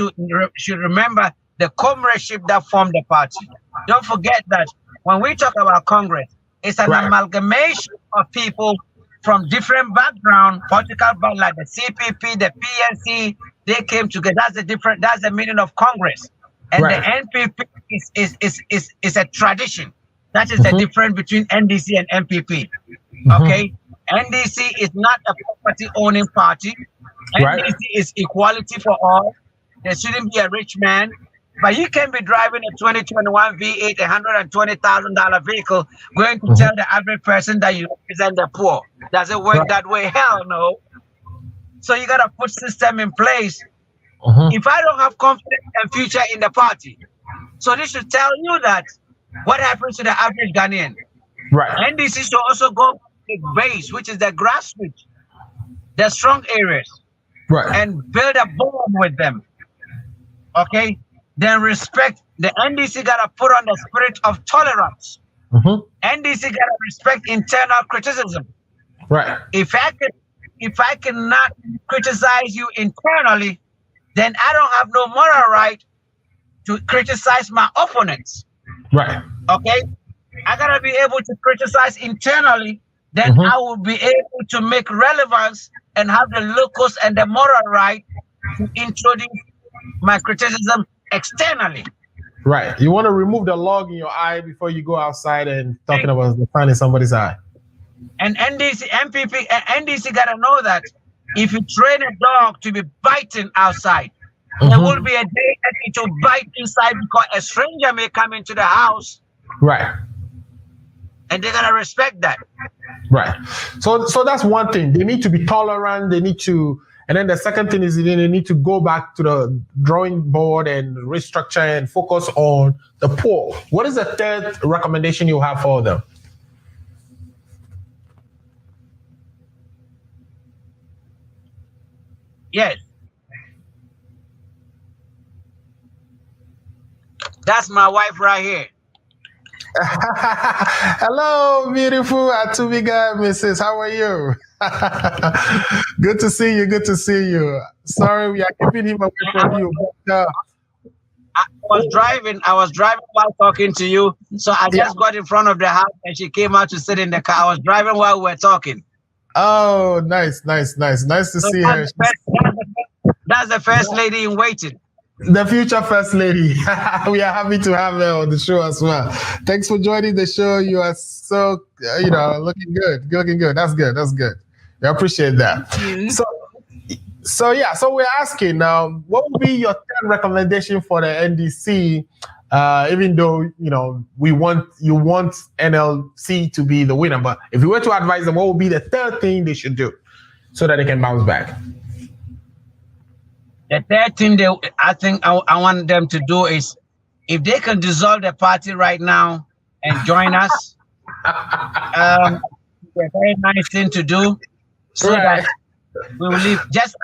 should remember the comradeship that formed the party. Don't forget that when we talk about Congress, it's an amalgamation of people from different backgrounds, political background, like the CPP, the PNC. They came together. That's the meaning of Congress. And the NPP is a tradition. That is the difference between NDC and NPP. Okay? NDC is not a property-owning party. NDC is equality for all. There shouldn't be a rich man. But you can be driving a 2021 V8, $120,000 vehicle, going to tell the average person that you represent the poor. Does it work that way? Hell no. So you got to put system in place. If I don't have confidence and future in the party, so this should tell you that what happens to the average Ghanaian. NDC should also go to the base, which is the grassroots, the strong areas, and build a bond with them. Okay? Then respect. The NDC got to put on the spirit of tolerance. NDC gotta respect internal criticism. Right. If I cannot criticize you internally, then I don't have no moral right to criticize my opponents. Right. Okay? I gotta be able to criticize internally, then I will be able to make relevance and have the locus and the moral right to introduce my criticism externally. Right. You want to remove the log in your eye before you go outside and talking about finding somebody's eye. And NDC gotta know that if you train a dog to be biting outside, there will be a day that it will bite inside because a stranger may come into the house. Right. And they're gonna respect that. Right. So that's one thing. They need to be tolerant. They need to, and then the second thing is they need to go back to the drawing board and restructure and focus on the poor. What is the third recommendation you have for them? Yes. That's my wife right here. Hello, beautiful Atubiga, Mrs. How are you? Good to see you. Good to see you. Sorry, we are keeping him away from you. But, I was driving while talking to you. So I just got in front of the house and she came out to sit in the car. I was driving while we were talking. Oh, nice. Nice to see her. That's the first lady in waiting. The future first lady. We are happy to have her on the show as well. Thanks for joining the show. You are so, looking good. That's good. I appreciate that. So we're asking now, what would be your third recommendation for the NDC? Even though you want NLC to be the winner, but if you were to advise them, what would be the third thing they should do so that they can bounce back? The third thing I think I want them to do is, if they can dissolve the party right now and join us, a very nice thing to do, so that we will leave. Just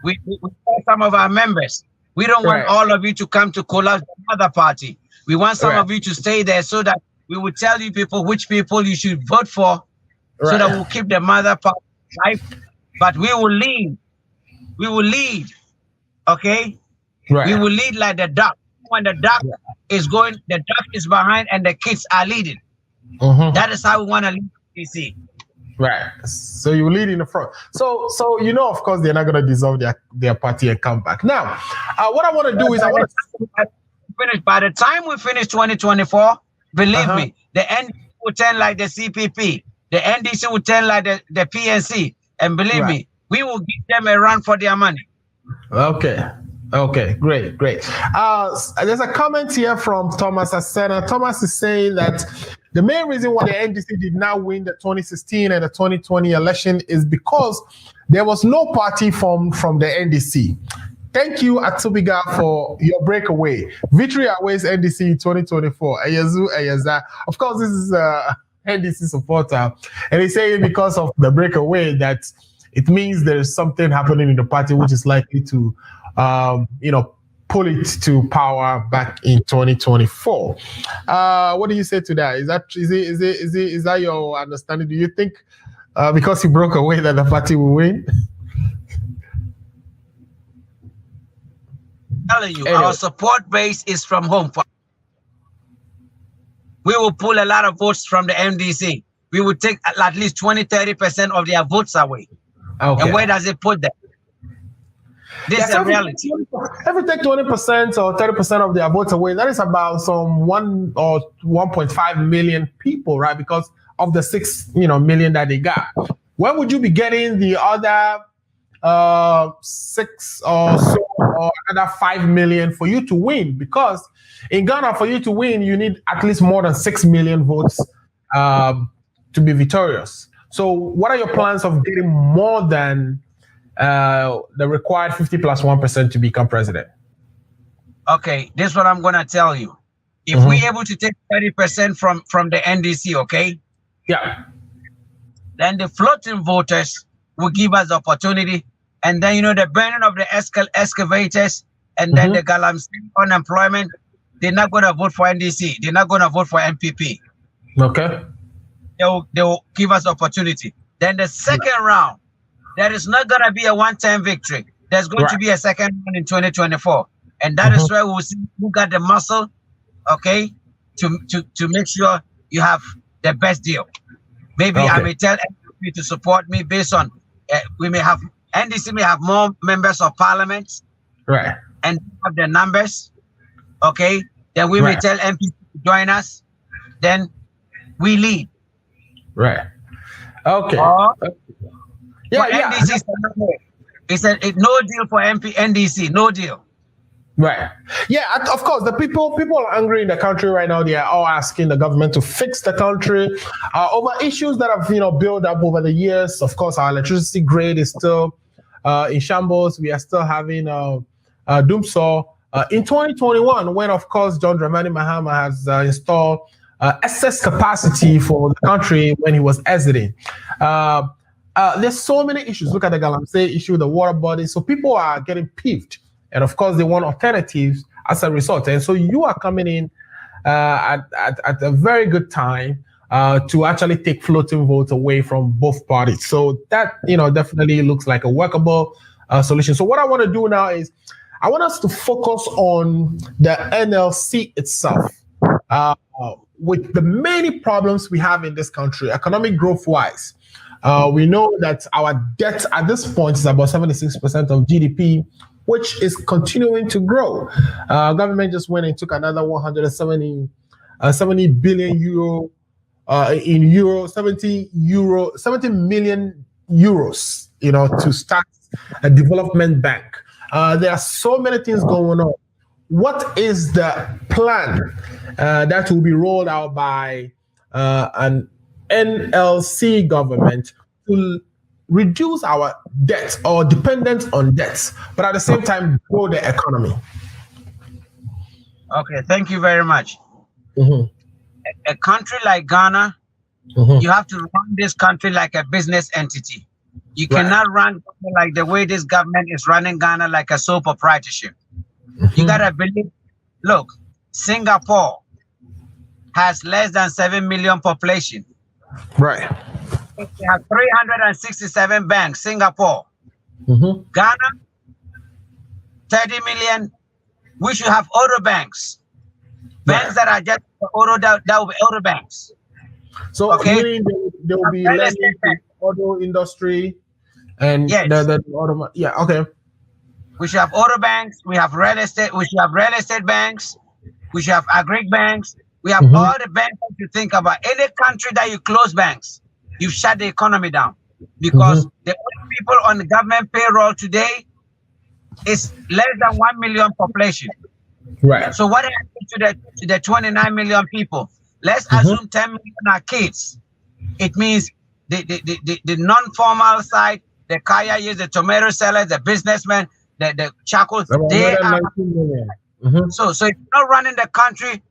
we tell some of our members, we don't want all of you to come to collapse the other party. We want some of you to stay there so that we will tell you which people you should vote for, so that we'll keep the mother party alive. But we will lead. We will lead. Okay? Right. We will lead like the duck. When the duck is going, the duck is behind and the kids are leading. That is how we want to lead DC. Right. So you lead in the front. So of course, they're not going to dissolve their party and come back. Now, what I want to do is I want to finish. By the time we finish 2024, believe me, the NDC will turn like the CPP. The NDC will turn like the PNC. And believe me, we will give them a run for their money. Okay, great. There's a comment here from Thomas Asena. Thomas is saying that the main reason why the NDC did not win the 2016 and the 2020 election is because there was no party formed from the NDC. Thank you, Atubiga, for your breakaway. Victory awaits NDC 2024. Ayazu. Of course, this is a NDC supporter, and he's saying because of the breakaway that it means there's something happening in the party which is likely to, pull it to power back in 2024. What do you say to that? Is that your understanding? Do you think because he broke away that the party will win? Telling you, our support base is from home. We will pull a lot of votes from the MDC. We will take at least 30% of their votes away. Okay. And where does it put them? This is a reality. If we take 20% or 30% of their votes away, that is about some 1 or 1.5 million people, right? Because of the 6 million that they got. When would you be getting the other 6 or so or another 5 million for you to win? Because in Ghana, for you to win, you need at least more than 6 million votes to be victorious. So what are your plans of getting more than the required 50+1% to become president? Okay, this is what I'm going to tell you. If we're able to take 30% from the NDC, okay? Yeah. Then the floating voters will give us the opportunity. And then, the burning of the excavators and then the galamsey unemployment, they're not going to vote for NDC. They're not going to vote for MPP. Okay. They'll give us opportunity. Then the second round, there is not going to be a one-time victory. There's going to be a second round in 2024. And that is where we'll see who got the muscle, okay, to make sure you have the best deal. Maybe I may tell NDC to support me based on, NDC may have more members of parliament. Right. And have the numbers, okay? Then we may tell MP to join us. Then we lead. Right. Okay. NDC said no deal for NDC, no deal. Right. Yeah, of course, the people are angry in the country right now. They are all asking the government to fix the country over issues that have, built up over the years. Of course, our electricity grid is still in shambles. We are still having doomsaw. In 2021, when, of course, John Dramani Mahama has installed excess capacity for the country when he was exiting. There's so many issues. Look at the Galamsey issue, the water body. So people are getting peeved. And of course, they want alternatives as a result. And so you are coming in at a very good time to actually take floating votes away from both parties. So that, definitely looks like a workable solution. So what I want to do now is I want us to focus on the NLC itself. With the many problems we have in this country, economic growth-wise, we know that our debt at this point is about 76% of GDP, which is continuing to grow. Government just went and took another 70 billion euro 70 million euros, to start a development bank. There are so many things going on. What is the plan that will be rolled out by an NLC government to reduce our debt or dependence on debts, but at the same time grow the economy? Okay, thank you very much. A country like Ghana, you have to run this country like a business entity. You cannot run like the way this government is running Ghana, like a sole proprietorship. You gotta believe. Look, Singapore has less than 7 million population. Right. They have 367 banks. Singapore, Ghana, 30 million. We should have auto banks. Banks that are just auto, that will be auto banks. So meaning there will be lending to auto industry and the auto. Yeah. Okay. We should have auto banks. We have real estate. We should have real estate banks. We should have agri banks. We have all the banks that you think about. Any country that you close banks, you shut the economy down, because the only people on the government payroll today is less than 1 million population. Right. So what happened to the 29 million people? Let's assume 10 million are kids. It means the non-formal side, the kaya, the tomato sellers, the businessmen, the charcoal, they are. So if you're not running the country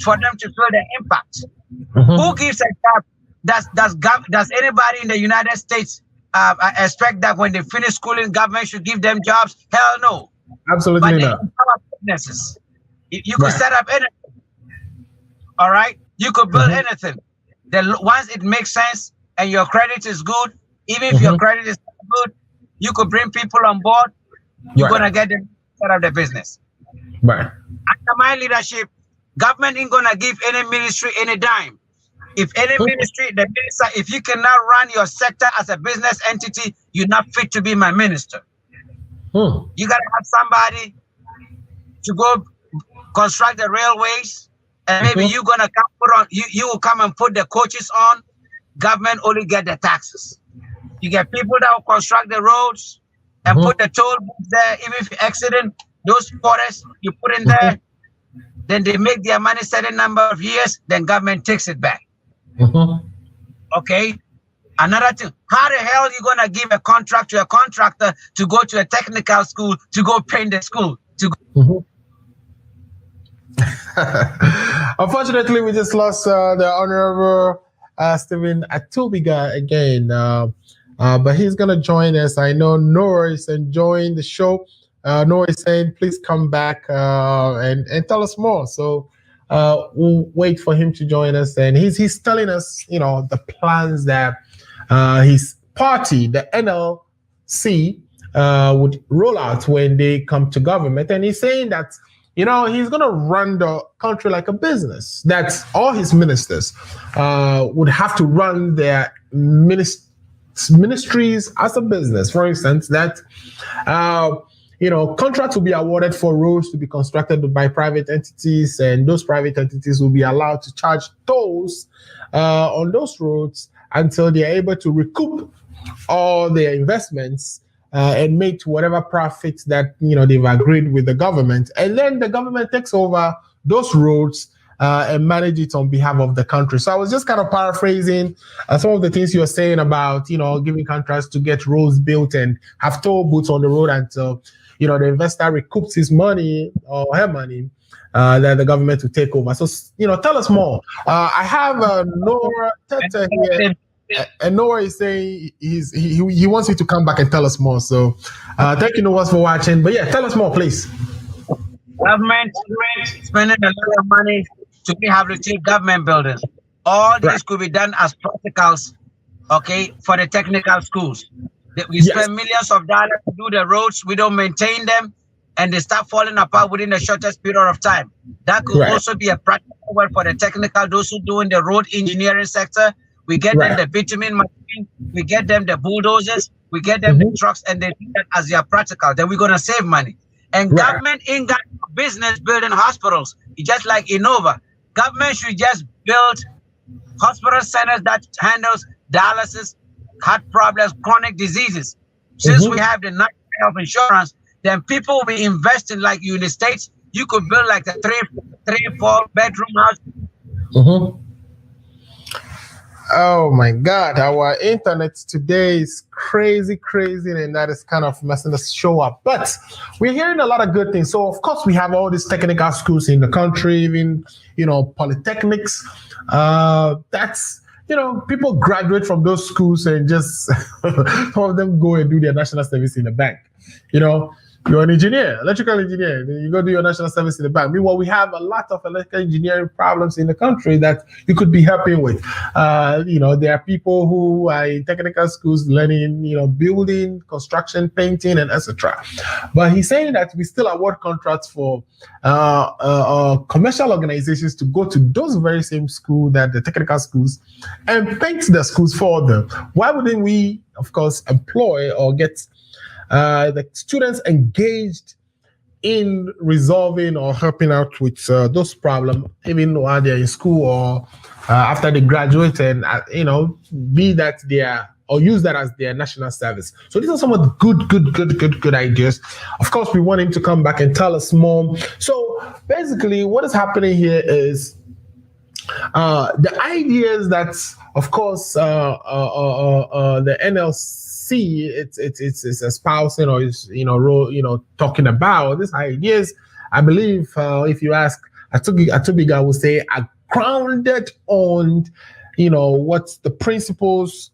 for them to feel the impact, who gives a job? Does anybody in the United States expect that when they finish schooling, government should give them jobs? Hell no. Absolutely not. Businesses. You could set up anything. All right, you could build anything. Once it makes sense and your credit is good, even if your credit is not good, you could bring people on board. You're gonna get them set up the business. Right. Under my leadership, government ain't gonna give any ministry any dime. If any ministry, the minister, if you cannot run your sector as a business entity, you're not fit to be my minister. You gotta have somebody to go construct the railways, and maybe you're gonna come put on. You will come and put the coaches on. Government only get the taxes. You get people that will construct the roads and put the toll booths there. Even if you're accident, those forests you put in there, then they make their money certain number of years. Then government takes it back. Okay. Another thing, how the hell are you gonna give a contract to a contractor to go to a technical school to go paint the school? Unfortunately, we just lost the Honorable Stephen Atubiga again, but he's gonna join us. I know Noah is enjoying the show. Noah is saying, please come back and tell us more. So we'll wait for him to join us, and he's telling us, the plans that his party, the NLC, would roll out when they come to government, and he's saying that he's going to run the country like a business. That all his ministers would have to run their ministries as a business. For instance, that contracts will be awarded for roads to be constructed by private entities, and those private entities will be allowed to charge tolls on those roads until they are able to recoup all their investments and make whatever profits that they've agreed with the government, and then the government takes over those roads and manage it on behalf of the country. So I was just kind of paraphrasing some of the things you were saying about giving contracts to get roads built and have toll booths on the road until the investor recoups his money or her money that the government will take over. So tell us more. I have Nora Tete here. And Noah is saying he wants you to come back and tell us more. So thank you, Noah, for watching. But yeah, tell us more, please. Government spending a lot of money to rehabilitate government buildings. All this could be done as practicals, okay, for the technical schools. We spend millions of dollars to do the roads. We don't maintain them, and they start falling apart within the shortest period of time. That could also be a practical work for the technical, those who do in the road engineering sector. We get them the bitumen machine, we get them the bulldozers, we get them the trucks, and they do that as their practical. Then we're going to save money. And government ain't got business building hospitals. It's just like Innova. Government should just build hospital centers that handles dialysis, heart problems, chronic diseases. Since we have the national health insurance, then people will be investing like you in the States. You could build like a 3-4 bedroom house. Oh my God, our internet today is crazy, and that is kind of messing the show up. But we're hearing a lot of good things. So of course we have all these technical schools in the country, even polytechnics. That's people graduate from those schools and just some of them go and do their national service in the bank. You're an engineer, electrical engineer, then you go do your national service in the bank. Meanwhile, we have a lot of electrical engineering problems in the country that you could be helping with. There are people who are in technical schools learning, building, construction, painting, and etc. But he's saying that we still award contracts for commercial organizations to go to those very same schools, that the technical schools, and paint the schools for them. Why wouldn't we, of course, employ or get the students engaged in resolving or helping out with those problems, even while they're in school or after they graduate, and be that or use that as their national service. So these are some of the good ideas. Of course, we want him to come back and tell us more. So basically, what is happening here is the ideas that, of course, the NLC it's espousing or is talking about these ideas. I believe if you ask Atubiga, will say are grounded on what's the principles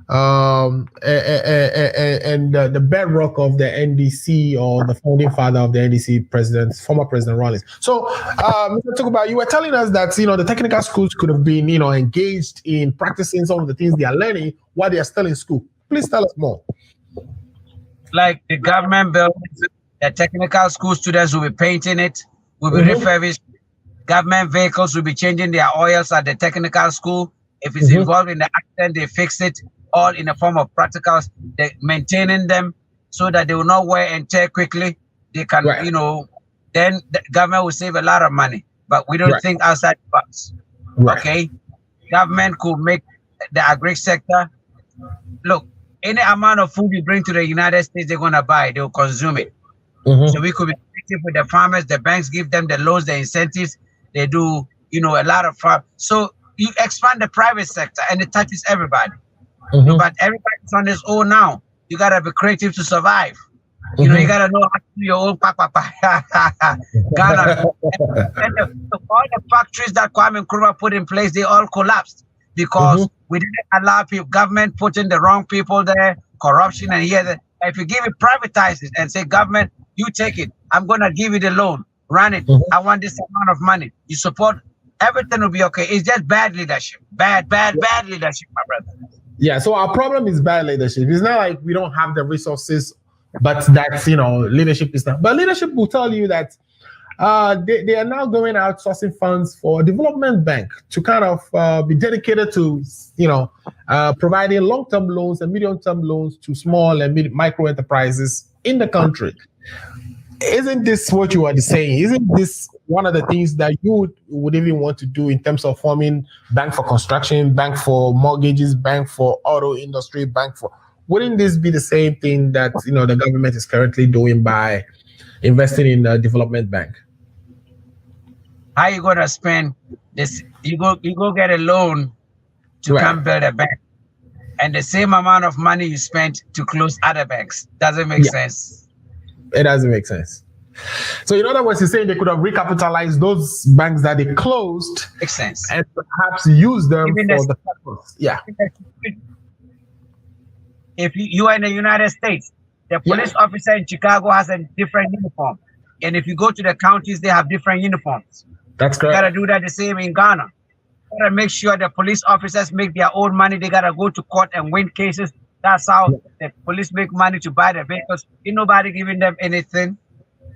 and the bedrock of the NDC, or the founding father of the NDC, former President Rawlings. So, Mr. Atubiga, you were telling us that the technical schools could have been engaged in practicing some of the things they are learning while they are still in school. Please tell us more. Like the government buildings, the technical school students will be painting it, will be refurbished. Government vehicles will be changing their oils at the technical school. If it's involved in the accident, they fix it, all in the form of practicals. They're maintaining them so that they will not wear and tear quickly. They can, then the government will save a lot of money. But we don't think outside the box. Okay? Government could make the agri sector. Look, any amount of food you bring to the United States, they're going to buy. They'll consume it. So we could be active with the farmers. The banks give them the loans, the incentives. They do, a lot of farm. So you expand the private sector, and it touches everybody. But everybody's on his own now. You got to be creative to survive. You got to know how to do your own papa. All the factories that Kwame Nkrumah put in place, they all collapsed because we didn't allow people, government putting the wrong people there, corruption, and here. If you give it, privatize it, and say, government, you take it. I'm going to give you the loan. run it. I want this amount of money. You support, everything will be okay. It's just bad leadership. Bad leadership, my brother. Yeah, so our problem is bad leadership. It's not like we don't have the resources, but that's, leadership is not. But leadership will tell you that they are now going out sourcing funds for a development bank to kind of be dedicated to, providing long-term loans and medium-term loans to small and micro enterprises in the country. Isn't this what you are saying? Isn't this one of the things that you would even want to do in terms of forming bank for construction, bank for mortgages, bank for auto industry, wouldn't this be the same thing that, the government is currently doing by investing in a development bank? How you going to spend this? You go get a loan to come build a bank, and the same amount of money you spent to close other banks. Doesn't make sense. It doesn't make sense. So in other words, you're saying they could have recapitalized those banks that they closed. Makes sense. And perhaps use them for the purpose. Yeah. If you are in the United States, the police officer in Chicago has a different uniform. And if you go to the counties, they have different uniforms. That's correct. You got to do that the same in Ghana. You got to make sure the police officers make their own money. They got to go to court and win cases. That's how the police make money to buy the vehicles. Ain't nobody giving them anything.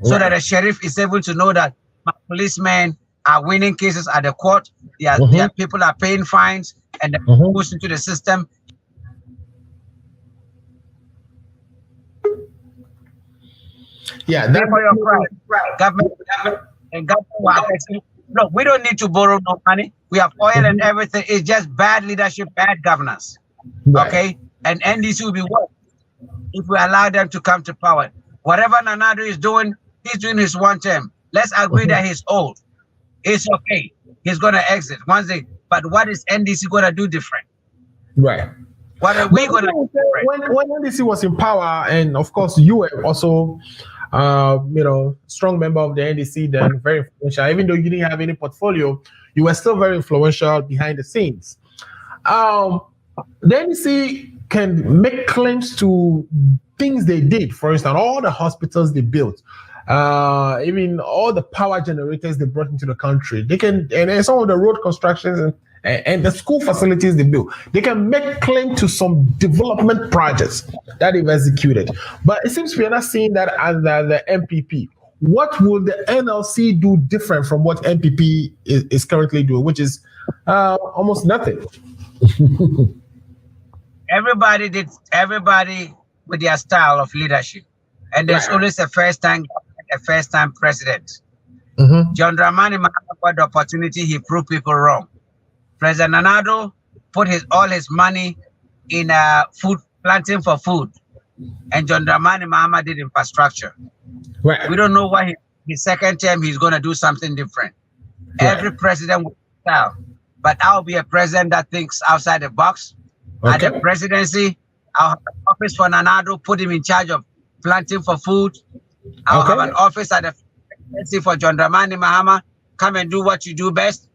So that the sheriff is able to know that my policemen are winning cases at the court. Their people are paying fines and they're pushed into the system. Yeah, that's for your crime. Government and government. Look, we don't need to borrow no money. We have oil and everything. It's just bad leadership, bad governance. Okay? And NDC will be worse if we allow them to come to power. Whatever Nanado is doing, he's doing his one term. Let's agree that he's old. It's okay. He's going to exit but what is NDC going to do different? Right. What are we going to do different? When NDC was in power, and of course you were also, strong member of the NDC then, very influential. Even though you didn't have any portfolio, you were still very influential behind the scenes. The NDC can make claims to things they did. For instance, all the hospitals they built, even all the power generators they brought into the country. They can, and some of the road constructions and the school facilities they built. They can make claim to some development projects that they've executed. But it seems we are not seeing that under the MPP. What will the NLC do different from what MPP is currently doing, which is almost nothing? Everybody with their style of leadership, and there's always a first-time president. John Dramani Mahama got the opportunity. He proved people wrong. President Nanado put all his money in food planting for food, and John Dramani Mahama did infrastructure. Right. We don't know why his second term he's going to do something different. Every president will style, but I'll be a president that thinks outside the box. At the presidency, I'll have an office for Nanado, put him in charge of planting for food. I'll have an office at the presidency for John Dramani Mahama. Come and do what you do best.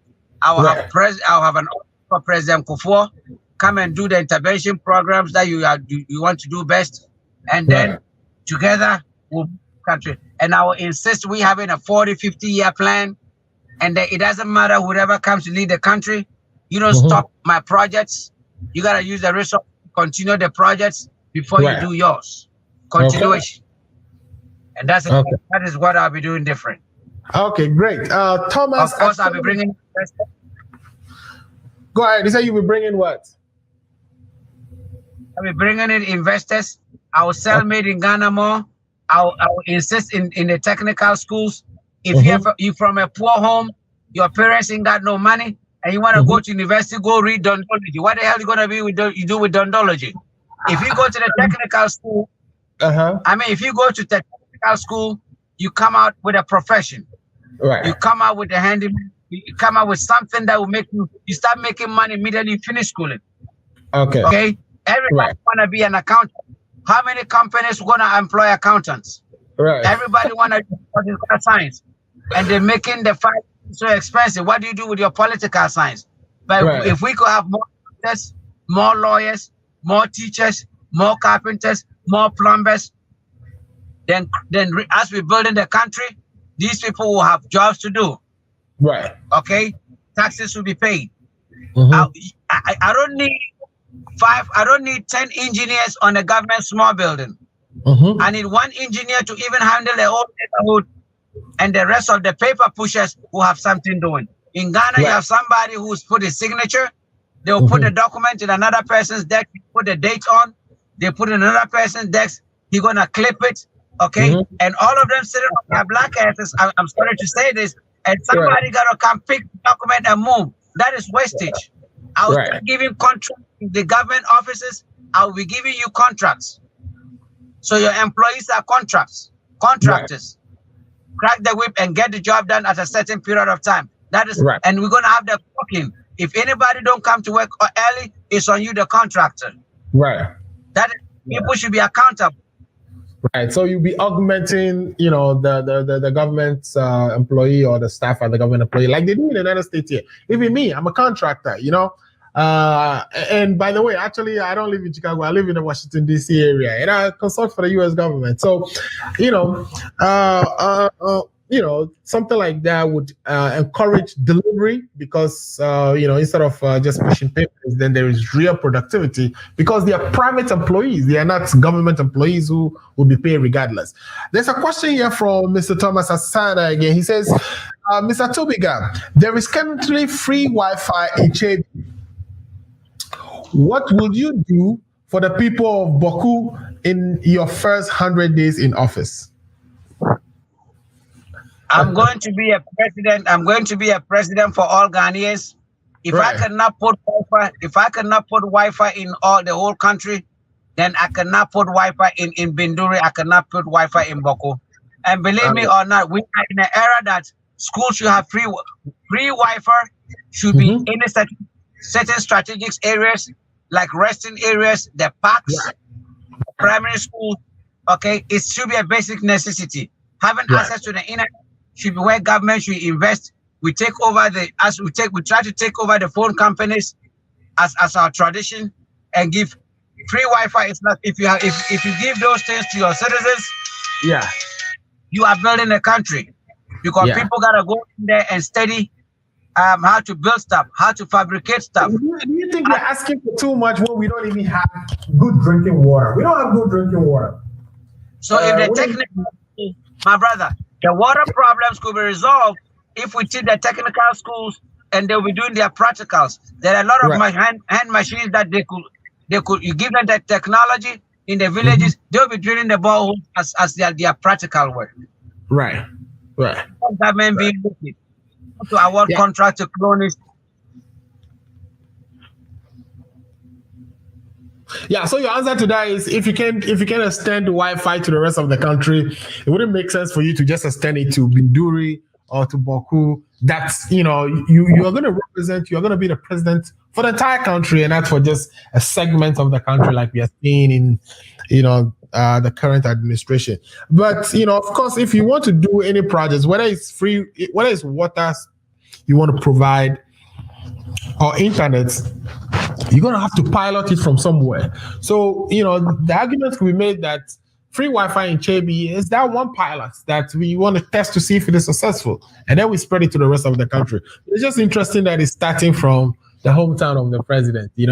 I'll have an office for President Kufuor. Come and do the intervention programs that you want to do best. And then together we'll country. And I will insist we having a 40, 50-year plan. And it doesn't matter whoever comes to lead the country. You don't stop my projects. You got to use the resource to continue the projects before you do yours. Continuation. And that is what I'll be doing different. Okay, great. Thomas. Of course, I'll be bringing investors. Go ahead. You say you'll be bringing what? I'll be bringing in investors. I will sell made in Ghana more. I will insist in the technical schools. If you're from a poor home, your parents ain't got no money, and you want to go to university, go read dondology. What the hell you gonna be with you do with dondology? If you go to the technical school, if you go to technical school, you come out with a profession. Right. You come out with a handyman. You come out with something that will make you start making money immediately you finish schooling. Okay. Everybody wanna be an accountant. How many companies gonna employ accountants? Right. Everybody wanna do political science, and they're making the fight so expensive. What do you do with your political science? But if we could have more doctors, more lawyers, more teachers, more carpenters, more plumbers, then as we're building the country, these people will have jobs to do. Right. Okay, taxes will be paid. Mm-hmm. I don't need 5. I don't need 10 engineers on a government small building. Mm-hmm. I need 1 engineer to even handle the whole neighborhood, and the rest of the paper pushers who have something doing. In Ghana, you have somebody who's put his signature. They'll put the document in another person's desk, put the date on. They put in another person's desk. He's gonna clip it, okay? And all of them sitting on their black asses. I'm sorry to say this, and somebody gotta come pick the document and move. That is wastage. I was giving contracts in the government offices. I will be giving you contracts. So your employees are contractors. Crack the whip and get the job done at a certain period of time. That is, and we're gonna have the clocking. If anybody don't come to work early, it's on you, the contractor. Right. That is, people should be accountable. Right. So you'll be augmenting, the government employee or the staff at the government employee, like they do in the United States here. Even me, I'm a contractor, and by the way, actually, I don't live in Chicago. I live in the Washington, D.C. area, and I consult for the U.S. government. So, something like that would encourage delivery because, instead of just pushing papers, then there is real productivity because they are private employees. They are not government employees who will be paid regardless. There's a question here from Mr. Thomas Asada again. He says, Mr. Atubiga, there is currently free Wi-Fi in Chad. What will you do for the people of Boku in your first 100 days in office? I'm going to be a president. I'm going to be a president for all Ghanaians. If I cannot put Wi-Fi in the whole country, then I cannot put Wi-Fi in Binduri. I cannot put Wi-Fi in Boku. And believe me or not, we are in an era that schools should have free Wi-Fi. Should be in certain strategic areas like resting areas, the parks, primary schools. Okay, it should be a basic necessity. Having access to the internet should be where government should invest. We try to take over the phone companies as our tradition and give free Wi-Fi. It's not if you give those things to your citizens, you are building a country because people gotta go in there and study how to build stuff, how to fabricate stuff. Do you think we're asking for too much when we don't even have good drinking water? We don't have good drinking water. So if the technical, my brother, the water problems could be resolved if we teach the technical schools and they'll be doing their practicals. There are a lot of hand machines that they could you give them that technology in the villages, they'll be drilling the boreholes as their practical work. Right. Government being wicked to award contract to cronies. Yeah, so your answer to that is if you can extend the Wi-Fi to the rest of the country, it wouldn't make sense for you to just extend it to Binduri or to Boku. That's you're going to represent, you're going to be the president for the entire country and not for just a segment of the country like we are seeing in the current administration. But of course, if you want to do any projects, whether it's free, whether it's water you want to provide or internet, you're going to have to pilot it from somewhere. So, the argument could be made that free Wi-Fi in Chebi is that one pilot that we want to test to see if it is successful. And then we spread it to the rest of the country. It's just interesting that it's starting from the hometown of the president, I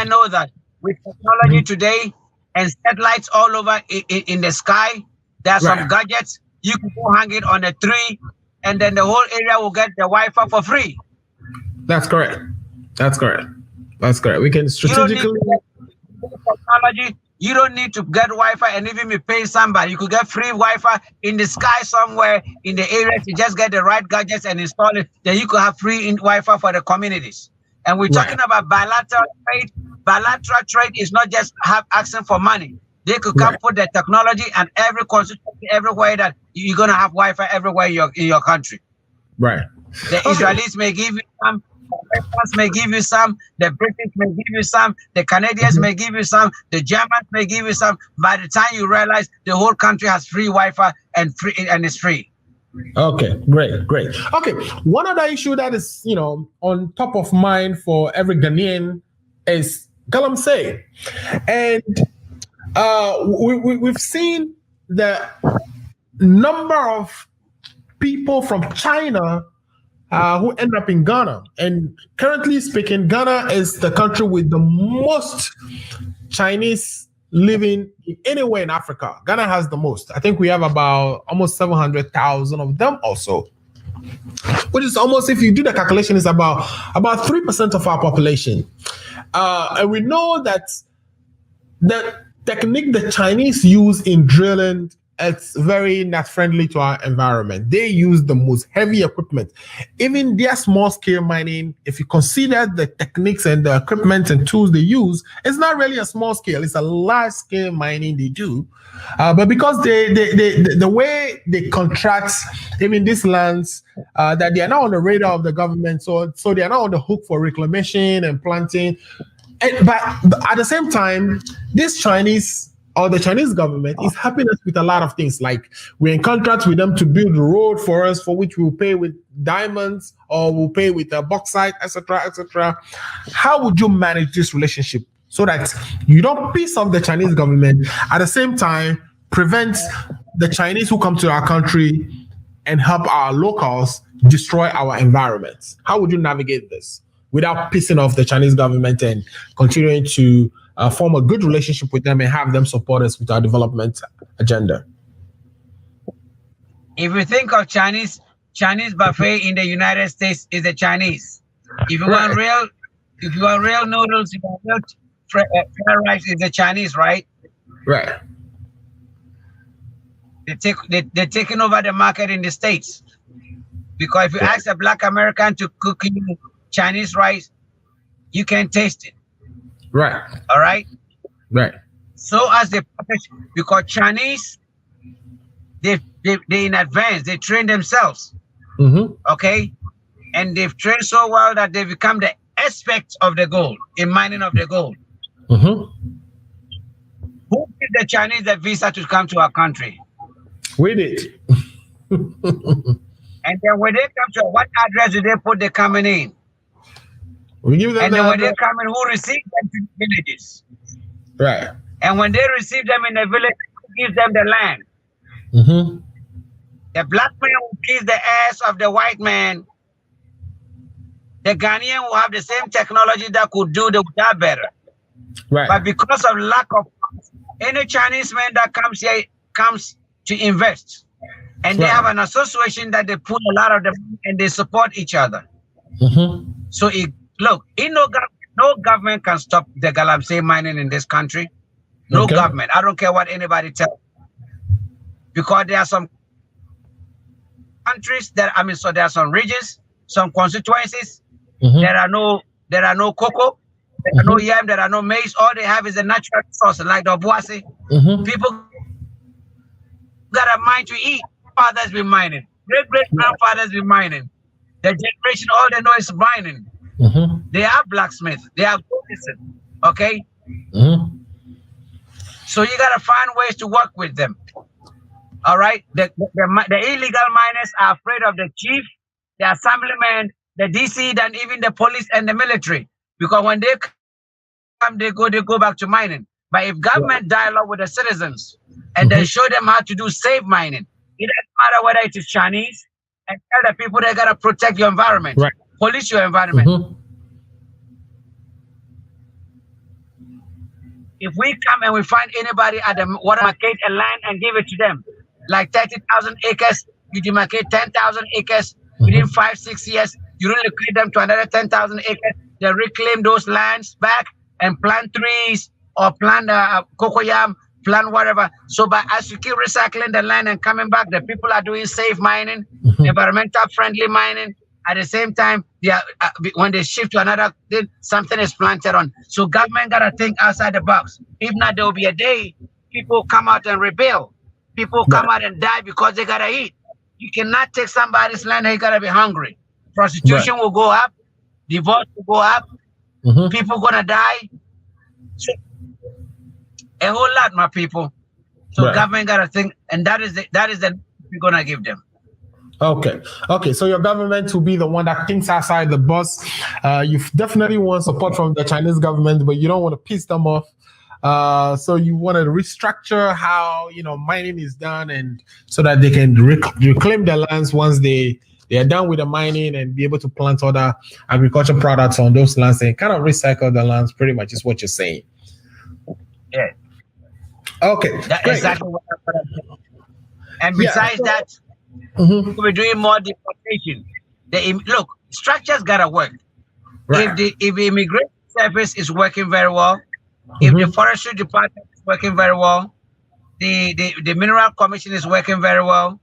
know that with technology today and satellites all over in the sky, there are some gadgets. You can go hang it on a tree, and then the whole area will get the Wi-Fi for free. That's correct. We can strategically. You don't need to get Wi-Fi and even be paying somebody. You could get free Wi-Fi in the sky somewhere in the area. You just get the right gadgets and install it. Then you could have free Wi-Fi for the communities. And we're talking about bilateral trade. Bilateral trade is not just asking for money. They could come put the technology and every constituency everywhere that you're going to have Wi-Fi everywhere in your country. Right. The Israelis may give you some, the Americans may give you some, the British may give you some, the Canadians may give you some, the Germans may give you some. By the time you realize the whole country has free Wi-Fi and it's free. Okay, great. Okay, one other issue that is, on top of mind for every Ghanaian is Galamsey. And we've seen the number of people from China who end up in Ghana. And currently speaking, Ghana is the country with the most Chinese living anywhere in Africa. Ghana has the most. I think we have about almost 700,000 of them also, which is almost, if you do the calculation, is about 3% of our population. And we know that the technique the Chinese use in drilling, it's very not friendly to our environment. They use the most heavy equipment. Even their small scale mining, if you consider the techniques and the equipment and tools they use, it's not really a small scale, it's a large scale mining they do. But because the way they contract even these lands, that they are not on the radar of the government, so they are not on the hook for reclamation and planting. But at the same time, this Chinese or the Chinese government is helping us with a lot of things. Like we're in contract with them to build a road for us, for which we'll pay with diamonds or we'll pay with bauxite, etc., etc. How would you manage this relationship so that you don't piss off the Chinese government, at the same time prevent the Chinese who come to our country and help our locals destroy our environments? How would you navigate this without pissing off the Chinese government and continuing to form a good relationship with them and have them support us with our development agenda? If you think of Chinese buffet in the United States is the Chinese. If you want real noodles, if you want real fried rice, is the Chinese, right? Right. They're taking over the market in the States. Because if you ask a Black American to cook you Chinese rice, you can taste it. Right. All right. Right. So as the because Chinese, they in advance, they train themselves. Mm-hmm. Okay, and they've trained so well that they become the experts of the gold in mining of the gold. Mm-hmm. Who gave the Chinese the visa to come to our country? We did. And then when they come to what address do they put the coming in? We give them and then when they come in, who receive them to the villages? Right. And when they receive them in the village, who gives them the land? Mm-hmm. The black man will kiss the ass of the white man. The Ghanaian will have the same technology that could do that better. Right. But because of lack of any Chinese man that comes here comes to invest. And they have an association that they put a lot of them and they support each other. Mm-hmm. So look, no government can stop the galamsey mining in this country. No government. I don't care what anybody tells. Because there are some countries that so there are some regions, some constituencies. Mm-hmm. There are no cocoa, there are no yam, there are no maize. All they have is a natural resource like the Obuasi. Mm-hmm. People got a mind to eat. Fathers be mining. Great-great-grandfathers be mining. The generation, all they know is mining. Mm-hmm. They are blacksmiths. They are artisans. Okay? Mm-hmm. So you got to find ways to work with them. All right? The illegal miners are afraid of the chief, the assemblyman, the DC, and even the police and the military. Because when they come, they go back to mining. But if government dialogue with the citizens and they show them how to do safe mining, it doesn't matter whether it is Chinese, and tell the people they gotta protect your environment, police your environment. Mm-hmm. If we come and we find anybody at the water market a land and give it to them, like 30,000 acres, you demarcate 10,000 acres within 5-6 years, you relocate them to another 10,000 acres, they reclaim those lands back and plant trees or plant cocoyam, plant whatever. So as you keep recycling the land and coming back, the people are doing safe mining, environmental friendly mining. At the same time, when they shift to another, something is planted on. So government got to think outside the box. If not, there will be a day people come out and rebel. People come out and die because they got to eat. You cannot take somebody's land and you got to be hungry. Prostitution will go up. Divorce will go up. Mm-hmm. People going to die. So, a whole lot, my people. So government got to think, and that is the we're going to give them. Okay. So your government will be the one that thinks outside the box. You definitely want support from the Chinese government, but you don't want to piss them off. So you want to restructure how mining is done, and so that they can reclaim their lands once they are done with the mining and be able to plant other agricultural products on those lands and kind of recycle the lands. Pretty much is what you're saying. Yeah. Okay. That's exactly what I'm saying. And besides that, we're doing more deportation. Look, structures gotta work. Right. If the immigration service is working very well, if the forestry department is working very well, the mineral commission is working very well,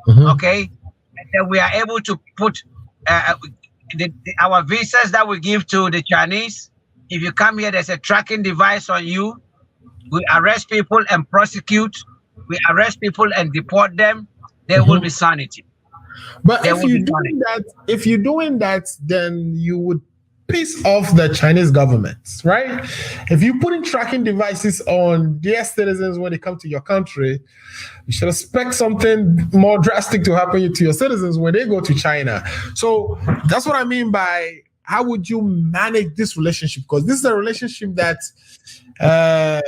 okay, and then we are able to put our visas that we give to the Chinese. If you come here, there's a tracking device on you. We arrest people and prosecute. We arrest people and deport them. There will be sanity. But if you're doing that, then you would piss off the Chinese government, right? If you put in tracking devices on their citizens when they come to your country, you should expect something more drastic to happen to your citizens when they go to China. So that's what I mean by how would you manage this relationship? Because this is a relationship that,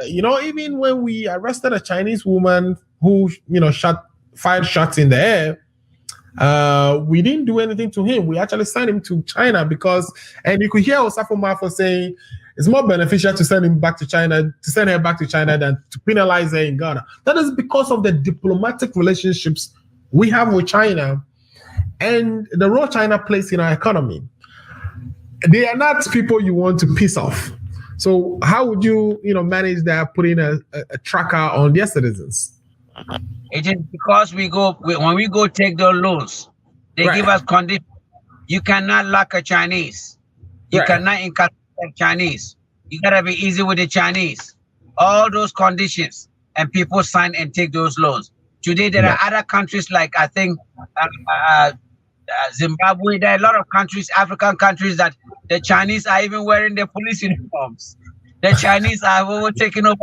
even when we arrested a Chinese woman who, fired shots in the air, we didn't do anything to him. We actually sent him to China and you could hear Osafo Mafo saying it's more beneficial to send her back to China than to penalize her in Ghana. That is because of the diplomatic relationships we have with China and the role China plays in our economy. They are not people you want to piss off. So how would you, manage that, putting a tracker on their citizens? It is because when we go take those loans, they give us conditions. You cannot lock a Chinese. You cannot incarcerate a Chinese. You gotta be easy with the Chinese. All those conditions, and people sign and take those loans. Today, there are other countries like I think Zimbabwe. There are a lot of countries, African countries, that the Chinese are even wearing their police uniforms. The Chinese are taking over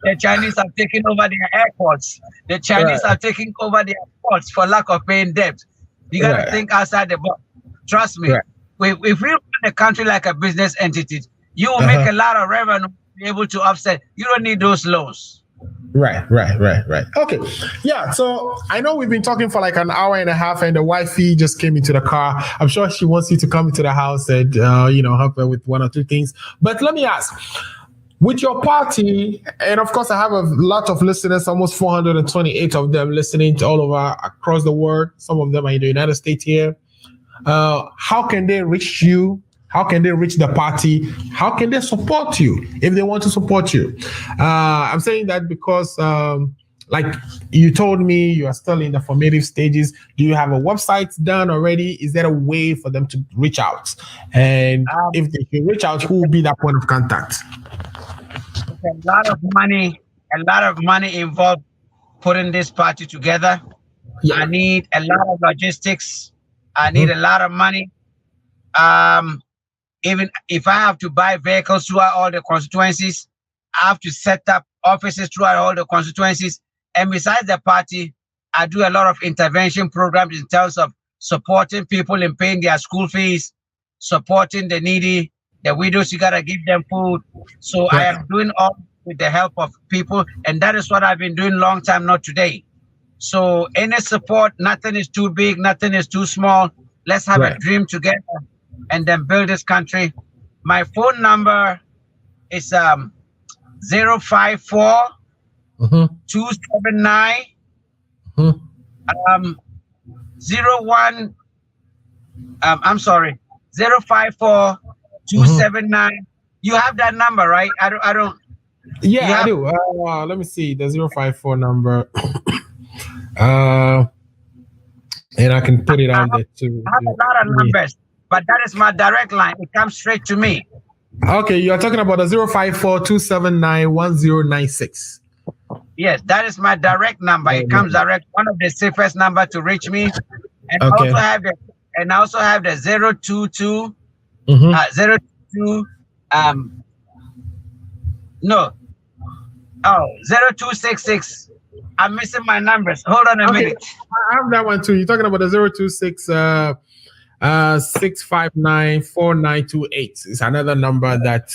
the Chinese are taking over their airports. The Chinese are taking over their ports for lack of paying debt. You got to think outside the box. Trust me. If we run the country like a business entity, you will make a lot of revenue, be able to offset. You don't need those loans. Right. Okay. Yeah. So I know we've been talking for like an hour and a half, and the wifey just came into the car. I'm sure she wants you to come into the house and help her with one or two things. But let me ask. With your party, and of course, I have a lot of listeners, almost 428 of them listening to all over across the world. Some of them are in the United States here. How can they reach you? How can they reach the party? How can they support you if they want to support you? I'm saying that because, like you told me, you are still in the formative stages. Do you have a website done already? Is there a way for them to reach out? And if they can reach out, who will be that point of contact? A lot of money involved putting this party together. I need a lot of logistics. I need a lot of money. Even if I have to buy vehicles throughout all the constituencies, I have to set up offices throughout all the constituencies. And besides the party, I do a lot of intervention programs in terms of supporting people in paying their school fees, supporting the needy, the widows. You gotta give them food. So I am doing all with the help of people, and that is what I've been doing long time, not today. So any support, nothing is too big, nothing is too small. Let's have a dream together and then build this country. My phone number is 054 279 01. I'm sorry, 054 279. You have that number, right? I don't. Yeah, I do. Let me see the 054 number. And I can put it on there too. I have a lot of numbers, but that is my direct line. It comes straight to me. Okay, you're talking about the 054-279-1096. Yes, that is my direct number. It comes direct. One of the safest number to reach me. And I also have the 022 0266. I'm missing my numbers. Hold on a minute. I have that one too. You're talking about the 026 659-4928 is another number that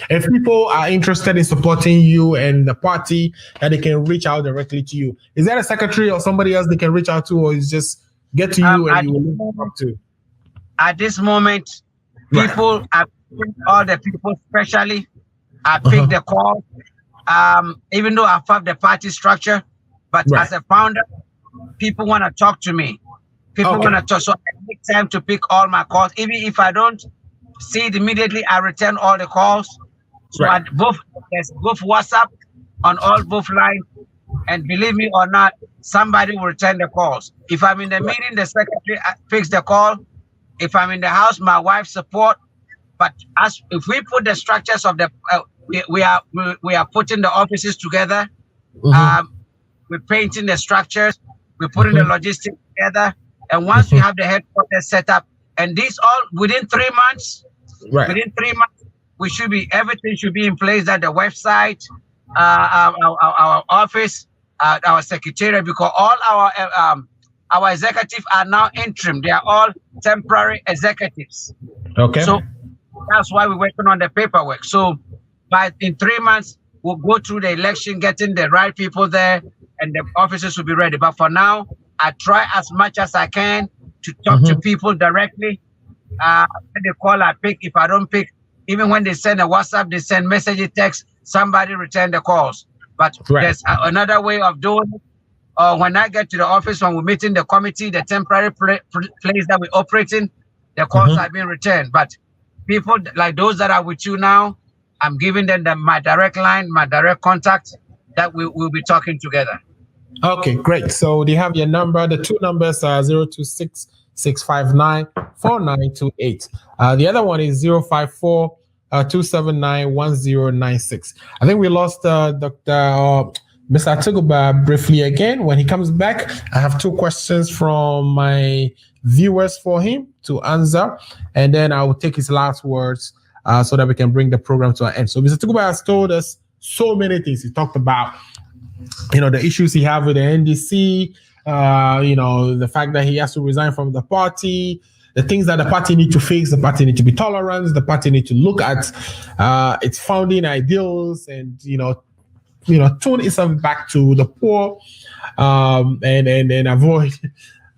if people are interested in supporting you and the party, that they can reach out directly to you. Is there a secretary or somebody else they can reach out to, or is just get to you and you will talk to? At this moment, people are all the people, especially I pick the call. Even though I have the party structure, but as a founder, people want to talk to me. People want to talk, so I take time to pick all my calls. Even if I don't see it immediately, I return all the calls. So there's both WhatsApp on both lines, and believe me or not, somebody will return the calls. If I'm in the meeting, the secretary picks the call. If I'm in the house, my wife support. But if we put the structures of the we are putting the offices together. We're painting the structures. We're putting the logistics together. And once we have the headquarters set up, and these all within 3 months, within 3 months, everything should be in place. That the website, our office, our secretariat, because all our executives are now interim. They are all temporary executives. Okay. So that's why we're working on the paperwork. So in 3 months, we'll go through the election, getting the right people there, and the officers will be ready. But for now, I try as much as I can to talk to people directly. When they call, I pick. If I don't pick, even when they send a WhatsApp, they send message, text, somebody return the calls. But there's another way of doing it. When I get to the office, when we're meeting the committee, the temporary place that we operate in, the calls are being returned. But people like those that are with you now, I'm giving them my direct line, my direct contact, that we will be talking together. Okay, great. So they have your number. The two numbers are 026-659-4928. The other one is 054-279-1096. I think we lost Dr. Mr. Atubiga briefly again. When he comes back, I have two questions from my viewers for him to answer, and then I will take his last words so that we can bring the program to an end. So Mr. Atubiga has told us so many things. He talked about, the issues he have with the NDC, the fact that he has to resign from the party, the things that the party need to fix. The party need to be tolerant. The party need to look at its founding ideals and, tune itself back to the poor, and avoid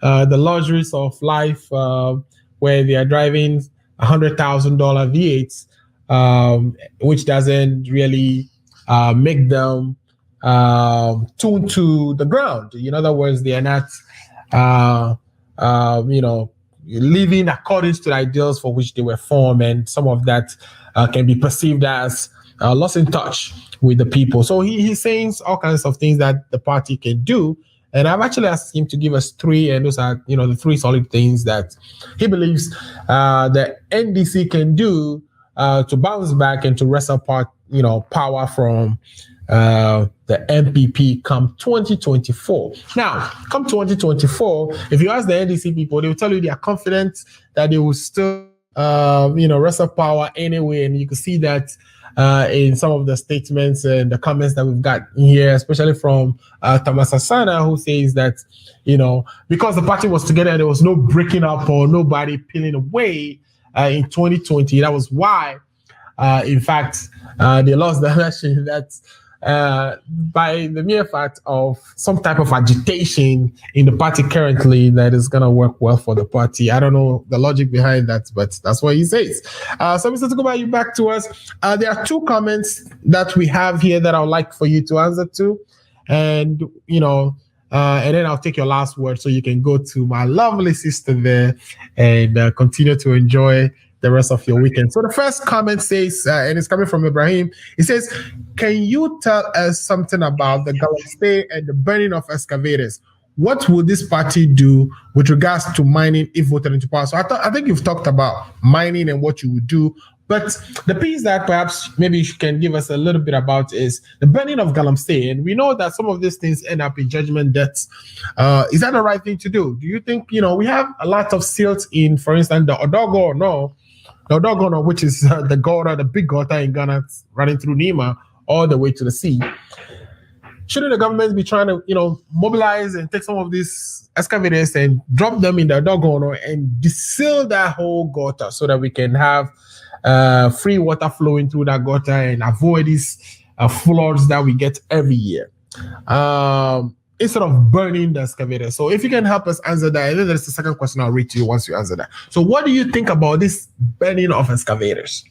the luxuries of life where they are driving $100,000 V8s, which doesn't really make them tuned to the ground. In other words, they are not, living according to the ideals for which they were formed, and some of that can be perceived as lost in touch with the people. So he's saying all kinds of things that the party can do. And I've actually asked him to give us three, and those are, the three solid things that he believes the NDC can do to bounce back and to wrestle power from the MPP come 2024. Now, come 2024, if you ask the NDC people, they will tell you they are confident that they will still, wrestle power anyway. And you can see that in some of the statements and the comments that we've got here, especially from Thomas Asana, who says that, because the party was together, there was no breaking up or nobody peeling away in 2020. That was why, in fact, they lost the election. That's by the mere fact of some type of agitation in the party currently that is going to work well for the party. I don't know the logic behind that, but that's what he says. So Mr. Atubiga, you back to us. There are two comments that we have here that I would like for you to answer to. And, and then I'll take your last word so you can go to my lovely sister there and continue to enjoy the rest of your weekend. So the first comment says, and it's coming from Ibrahim, it says, can you tell us something about the Galamsey and the burning of excavators? What will this party do with regards to mining if voted into power? So I think you've talked about mining and what you would do, but the piece that perhaps maybe you can give us a little bit about is the burning of Galamsey. And we know that some of these things end up in judgment debts. Is that the right thing to do? Do you think, we have a lot of silt in, for instance, the Odogo or no? The Odogono, which is the big gutter in Ghana running through Nima all the way to the sea. shouldn't the government be trying to, mobilize and take some of these excavators and drop them in the doggone and seal that whole gutter so that we can have free water flowing through that gutter and avoid these floods that we get every year, instead of burning the excavator? So if you can help us answer that, and then there's the second question I'll read to you once you answer that. So what do you think about this burning of excavators?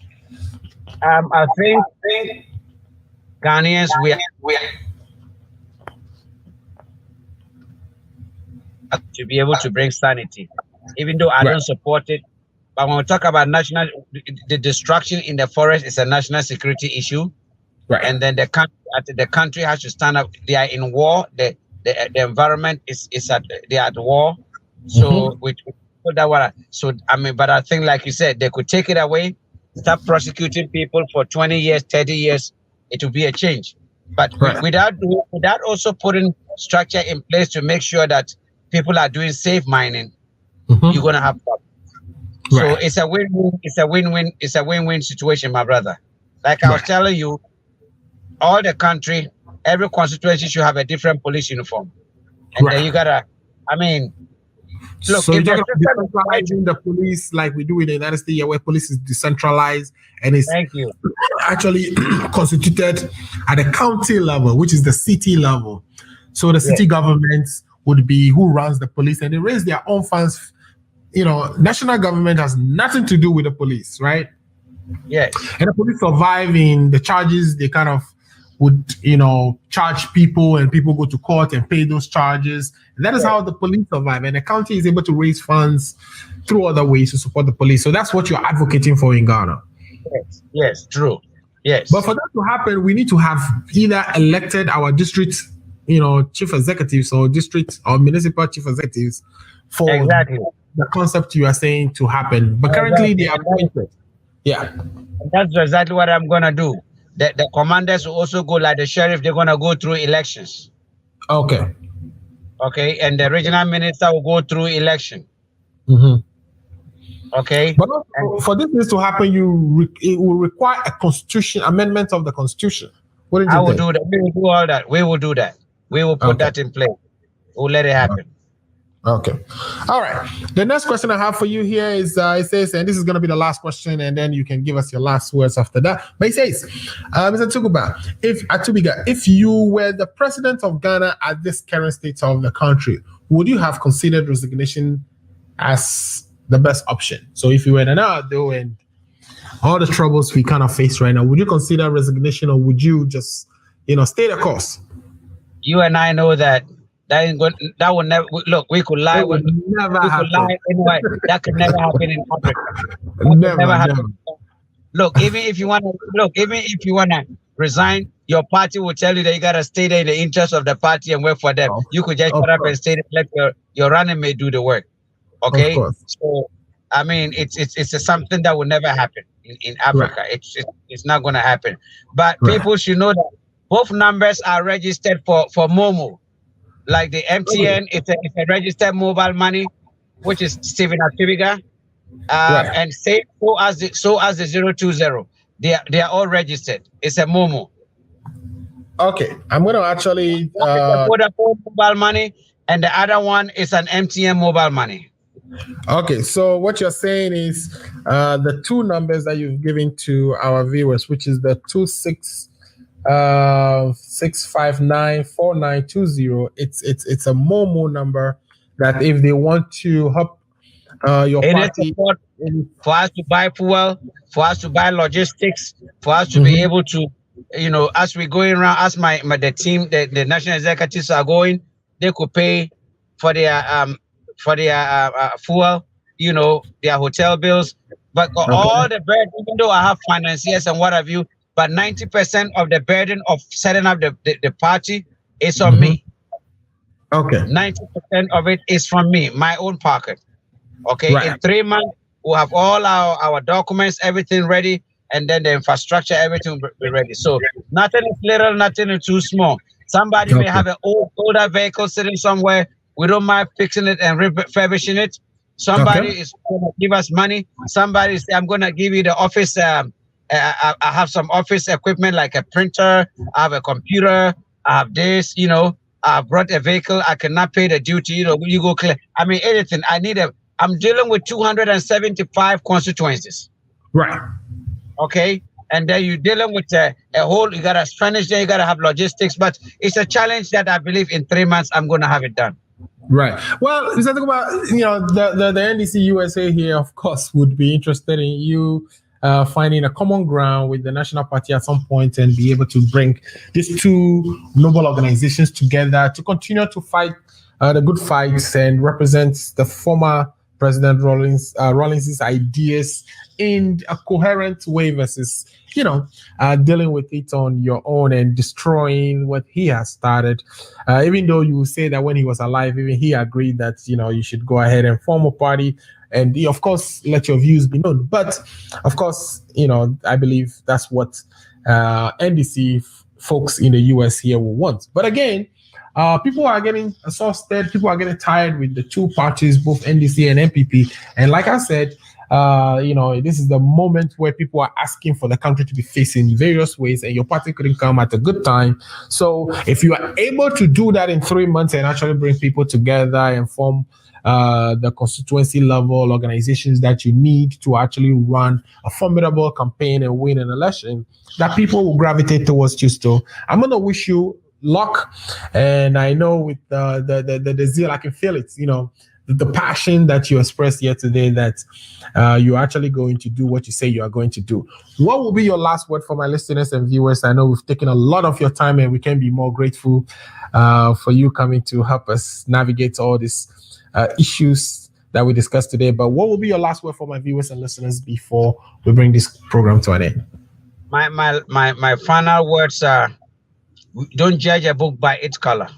I think Ghanaians, we to be able to bring sanity, even though I don't support it. But when we talk about the destruction in the forest is a national security issue, right? And then the country has to stand up. They are in war. The environment they are at war. So we put that one. So but I think, like you said, they could take it away, stop prosecuting people for 20 years, 30 years. It will be a change. But without also putting structure in place to make sure that people are doing safe mining, you're gonna have problems. So it's a win-win. It's a win-win. It's a win-win situation, my brother. Like I was telling you, all the country, every constituency should have a different police uniform, and then you gotta. Look, so you're decentralizing the police like we do in the United States, where police is decentralized and is actually constituted at the county level, which is the city level. So the city government would be who runs the police, and they raise their own funds. National government has nothing to do with the police, right? Yes. And the police surviving the charges, they kind of would, charge people, and people go to court and pay those charges. And that is how the police survive. And the county is able to raise funds through other ways to support the police. So that's what you're advocating for in Ghana. Yes, true. Yes. But for that to happen, we need to have either elected our district, chief executives or district or municipal chief executives for the concept you are saying to happen. But currently they are appointed. Yeah. That's exactly what I'm going to do. The commanders will also go, like the sheriff, they're going to go through elections. Okay. And the regional minister will go through election. Okay. But for this needs to happen, it will require a constitution amendment of the constitution. I will do that. We will do all that. We will do that. We will put that in place. We'll let it happen. Okay. All right. The next question I have for you here is, it says, and this is going to be the last question, and then you can give us your last words after that. But it says, Mr. Atubiga, if you were the president of Ghana at this current state of the country, would you have considered resignation as the best option? So if you were now, though, and all the troubles we kind of face right now, would you consider resignation, or would you just, stay the course? You and I know that that will never. Look, we could lie. Never happen. Lie anyway. That could never happen in Africa. Never happen. Look, even if you want to resign, your party will tell you that you gotta stay there in the interest of the party and work for them. You could just shut up and stay there, let your running mate do the work. Okay. So it's something that will never happen in Africa. It's not gonna happen. But people should know that both numbers are registered for Momo. Like the MTN, it's a registered mobile money, which is Stephen Atubiga, and so as the 020. They are all registered. It's a Momo. Okay, I'm going to actually Vodafone mobile money, and the other one is an MTN mobile money. Okay, so what you're saying is the two numbers that you've given to our viewers, which is the 6594920. It's a Momo number that if they want to help your party, for us to buy fuel, for us to buy logistics, for us to be able to, as we're going around, as the team, the national executives are going, they could pay for their fuel, their hotel bills. But all the burden, even though I have financiers and what have you, but 90% of the burden of setting up the party is on me. Okay. 90% of it is from me, my own pocket. Okay. Right. In 3 months, we'll have all our documents, everything ready, and then the infrastructure, everything will be ready. So nothing is little, nothing is too small. Somebody may have an older vehicle sitting somewhere. We don't mind fixing it and refurbishing it. Somebody is going to give us money. Somebody say, I'm going to give you the office. I have some office equipment like a printer. I have a computer. I have this, I brought a vehicle, I cannot pay the duty, you go clear. I mean, anything. I'm dealing with 275 constituencies. Right. Okay. And then you're dealing with a whole, you got to finish there, you got to have logistics, but it's a challenge that I believe in 3 months, I'm going to have it done. Right. Well, if I think about, the NDC USA here, of course, would be interested in you finding a common ground with the National Party at some point and be able to bring these two noble organizations together to continue to fight the good fights and represent the former President Rawlings's ideas in a coherent way versus, dealing with it on your own and destroying what he has started. Even though you say that when he was alive, even he agreed that, you should go ahead and form a party and, of course, let your views be known. But, of course, I believe that's what NDC folks in the US here will want. But again, people are getting exhausted. People are getting tired with the two parties, both NDC and NPP. And like I said, this is the moment where people are asking for the country to be facing various ways, and your party couldn't come at a good time. So if you are able to do that in 3 months and actually bring people together and form the constituency level organizations that you need to actually run a formidable campaign and win an election, that people will gravitate towards you still. I'm going to wish you luck. And I know with the zeal, I can feel it, the passion that you expressed here today, that you're actually going to do what you say you are going to do. What will be your last word for my listeners and viewers? I know we've taken a lot of your time and we can be more grateful for you coming to help us navigate all these issues that we discussed today. But what will be your last word for my viewers and listeners before we bring this program to an end? My final words are, don't judge a book by its color.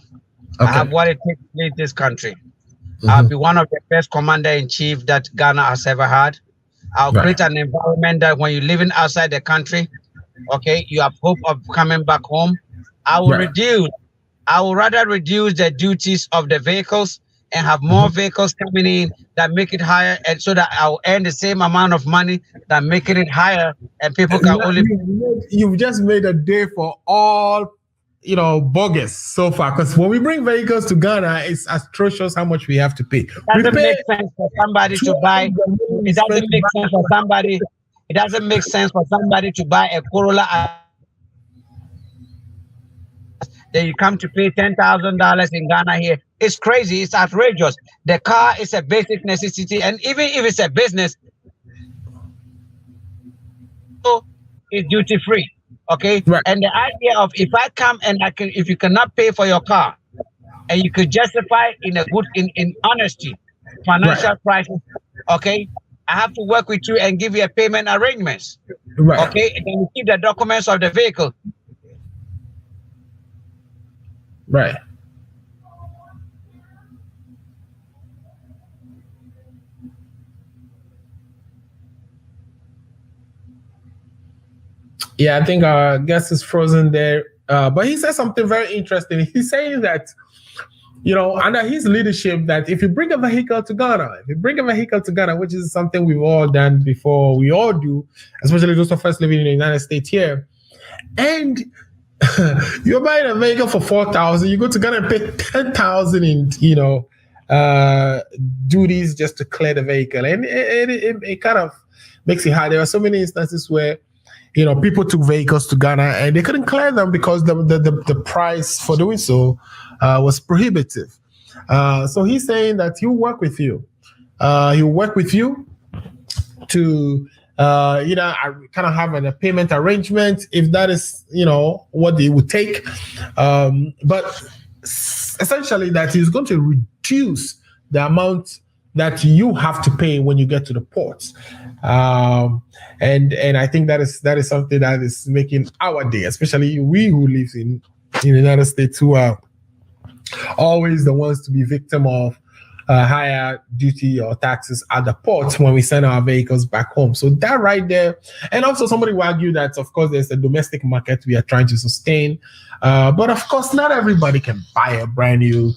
Okay. I have what it takes to lead this country. Mm-hmm. I'll be one of the best commander-in-chief that Ghana has ever had. I'll create an environment that when you're living outside the country, okay, you have hope of coming back home. I will rather reduce the duties of the vehicles and have more vehicles coming in that make it higher, and so that I'll earn the same amount of money that making it higher, and people can only... You've just made a day for all bogus so far, because when we bring vehicles to Ghana, it's atrocious how much we have to pay. It doesn't make sense for somebody to buy. It doesn't make sense for somebody. It doesn't make sense for somebody to buy a Corolla. Then you come to pay $10,000 in Ghana here. It's crazy. It's outrageous. The car is a basic necessity, and even if it's a business, it's duty free. Okay. Right. And the idea of if I come and if you cannot pay for your car and you could justify in honesty, financial crisis, okay, I have to work with you and give you a payment arrangements. Right. Okay. And then you keep the documents of the vehicle. Right. Yeah, I think our guest is frozen there. But he said something very interesting. He's saying that, under his leadership, that if you bring a vehicle to Ghana, which is something we've all done before, we all do, especially those of us living in the United States here, and you're buying a vehicle for $4,000, you go to Ghana and pay $10,000 in, duties just to clear the vehicle. And it kind of makes it hard. There are so many instances where people took vehicles to Ghana and they couldn't clear them because the price for doing so was prohibitive. So he's saying that he'll work with you. He'll work with you to, kind of have a payment arrangement if that is, what they would take. But essentially that he's going to reduce the amount that you have to pay when you get to the ports. And I think that is something that is making our day, especially we who live in the United States, who are always the ones to be victim of higher duty or taxes at the ports when we send our vehicles back home. So that right there, and also somebody will argue that, of course, there's a domestic market we are trying to sustain, but of course, not everybody can buy a brand new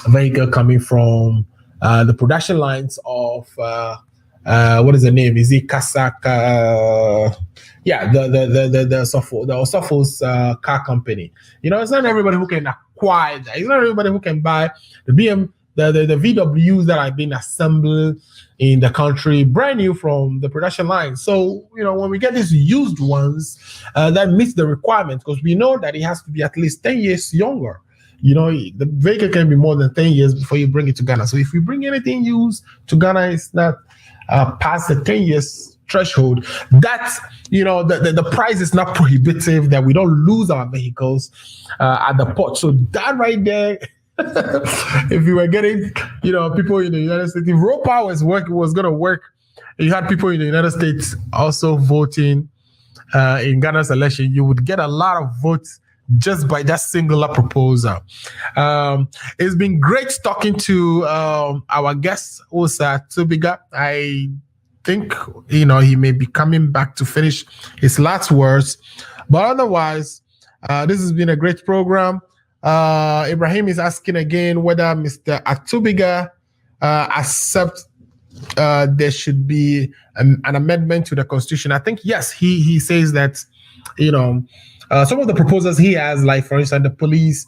vehicle coming from the production lines of what is the name? Is it Kasaka? Yeah, the Osofos car company. You know, it's not everybody who can acquire that. It's not everybody who can buy the the VWs that have been assembled in the country, brand new from the production line. So, you know, when we get these used ones that meets the requirement, because we know that it has to be at least 10 years younger. You know, the vehicle can be more than 10 years before you bring it to Ghana. So if you bring anything used to Ghana, it's not past the 10 years threshold. That's, you know, the price is not prohibitive, that we don't lose our vehicles at the port. So that right there, if you were getting, you know, people in the United States, if raw power was going to work, you had people in the United States also voting in Ghana's election, you would get a lot of votes just by that singular proposal. It's been great talking to our guest, Stephen Atubiga. I think, you know, he may be coming back to finish his last words, but otherwise, this has been a great program. Ibrahim is asking again whether Mr. Atubiga accepts there should be an amendment to the Constitution. I think, yes, he says that, you know, some of the proposals he has, like, for instance, the police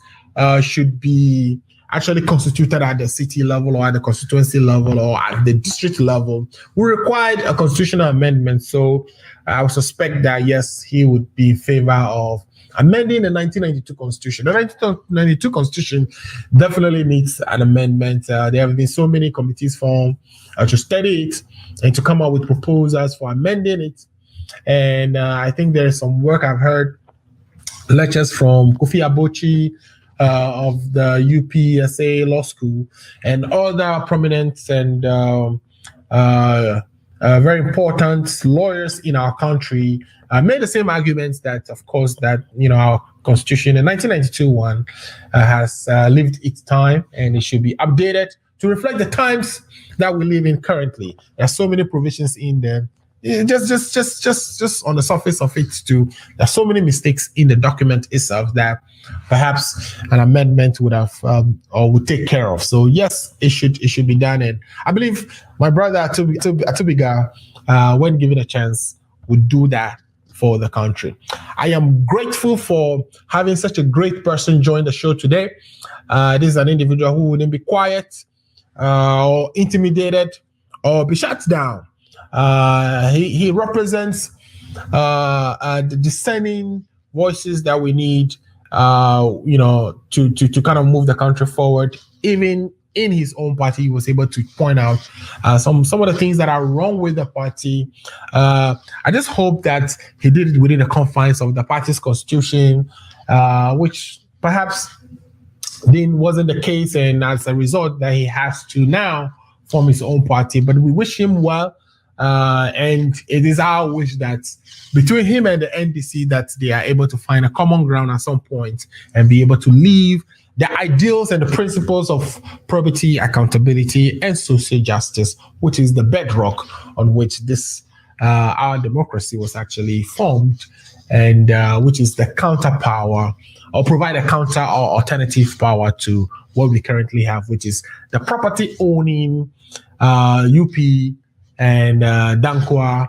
should be actually constituted at the city level or at the constituency level or at the district level. We required a constitutional amendment. So I would suspect that, yes, he would be in favor of amending the 1992 Constitution. The 1992 Constitution definitely needs an amendment. There have been so many committees formed to study it and to come up with proposals for amending it. And I think there is some work I've heard, lectures from Kofi Abochi of the UPSA Law School and other prominent and very important lawyers in our country made the same arguments that, of course, that, you know, our Constitution, the 1992 one, has lived its time and it should be updated to reflect the times that we live in currently. There are so many provisions in there. Just on the surface of it too, there's so many mistakes in the document itself that perhaps an amendment would have or would take care of. So yes, it should be done, and I believe my brother Atubiga, when given a chance, would do that for the country. I am grateful for having such a great person join the show today. This is an individual who wouldn't be quiet or intimidated or be shut down. He represents the discerning voices that we need, you know, to kind of move the country forward. Even in his own party, he was able to point out some of the things that are wrong with the party. I just hope that he did it within the confines of the party's constitution, which perhaps then wasn't the case, and as a result, that he has to now form his own party. But we wish him well. And it is our wish that between him and the NDC that they are able to find a common ground at some point and be able to leave the ideals and the principles of probity, accountability, and social justice, which is the bedrock on which this our democracy was actually formed, and which is the counterpower, or provide a counter or alternative power to what we currently have, which is the property owning UP and Dankwa,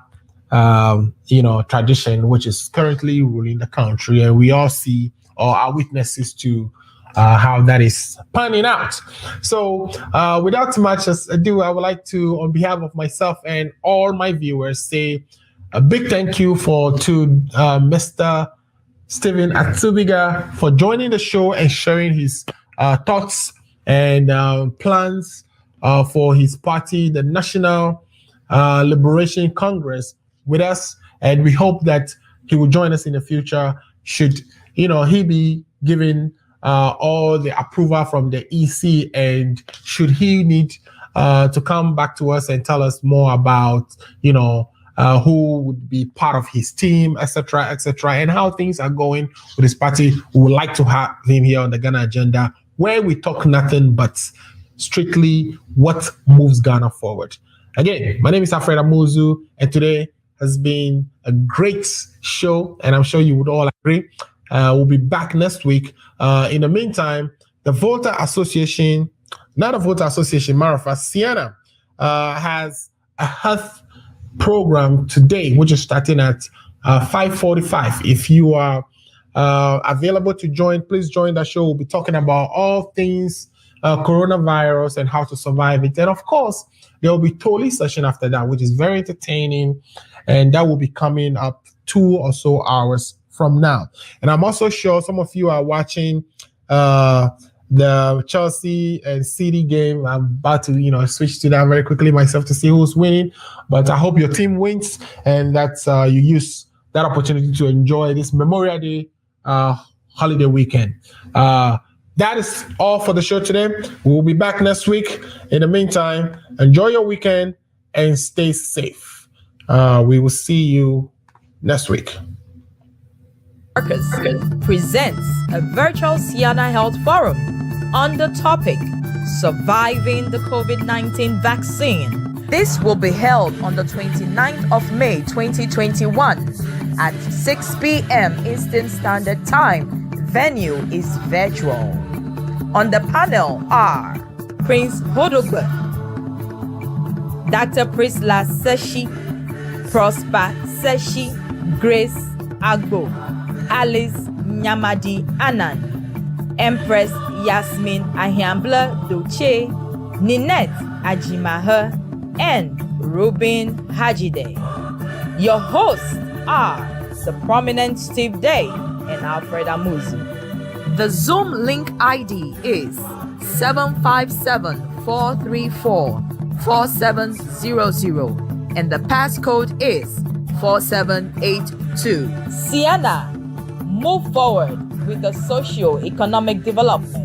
you know, tradition, which is currently ruling the country, and we all see or are witnesses to how that is panning out. So, without much ado, I would like to, on behalf of myself and all my viewers, say a big thank you to Mr. Stephen Atubiga for joining the show and sharing his thoughts and plans for his party, the National Liberation Congress, with us, and we hope that he will join us in the future should, you know, he be given all the approval from the EC, and should he need to come back to us and tell us more about, you know, who would be part of his team, etc., and how things are going with his party. We would like to have him here on the Ghana Agenda, where we talk nothing but strictly what moves Ghana forward. Again, my name is Alfred Amuzu, and today has been a great show, and I'm sure you would all agree. We'll be back next week. In the meantime, the Voter Association, not a Voter Association, matter of fact, Sienna has a health program today, which is starting at 5:45. If you are available to join, please join the show. We'll be talking about all things coronavirus and how to survive it. And of course, there will be Toli session after that, which is very entertaining. And that will be coming up 2 or so hours from now. And I'm also sure some of you are watching the Chelsea and City game. I'm about to, switch to that very quickly myself to see who's winning. But I hope your team wins and that you use that opportunity to enjoy this Memorial Day holiday weekend. That is all for the show today. We'll be back next week. In the meantime, enjoy your weekend and stay safe. We will see you next week. Marcus presents a virtual Sienna Health Forum on the topic Surviving the COVID-19 Vaccine. This will be held on the 29th of May 2021 at 6 p.m. Eastern Standard Time. Venue is virtual. On the panel are Prince Hodogbe, Dr. Prisla Seshi, Prosper Seshi, Grace Agbo, Alice Nyamadi Anan, Empress Yasmin Ahiambla Doche, Ninette Ajimahe, and Ruben Hajide. Your hosts are the prominent Steve Day and Alfred Amuzu. The Zoom link ID is 757-434-4700 and the passcode is 4782. Sienna, move forward with the socio-economic development.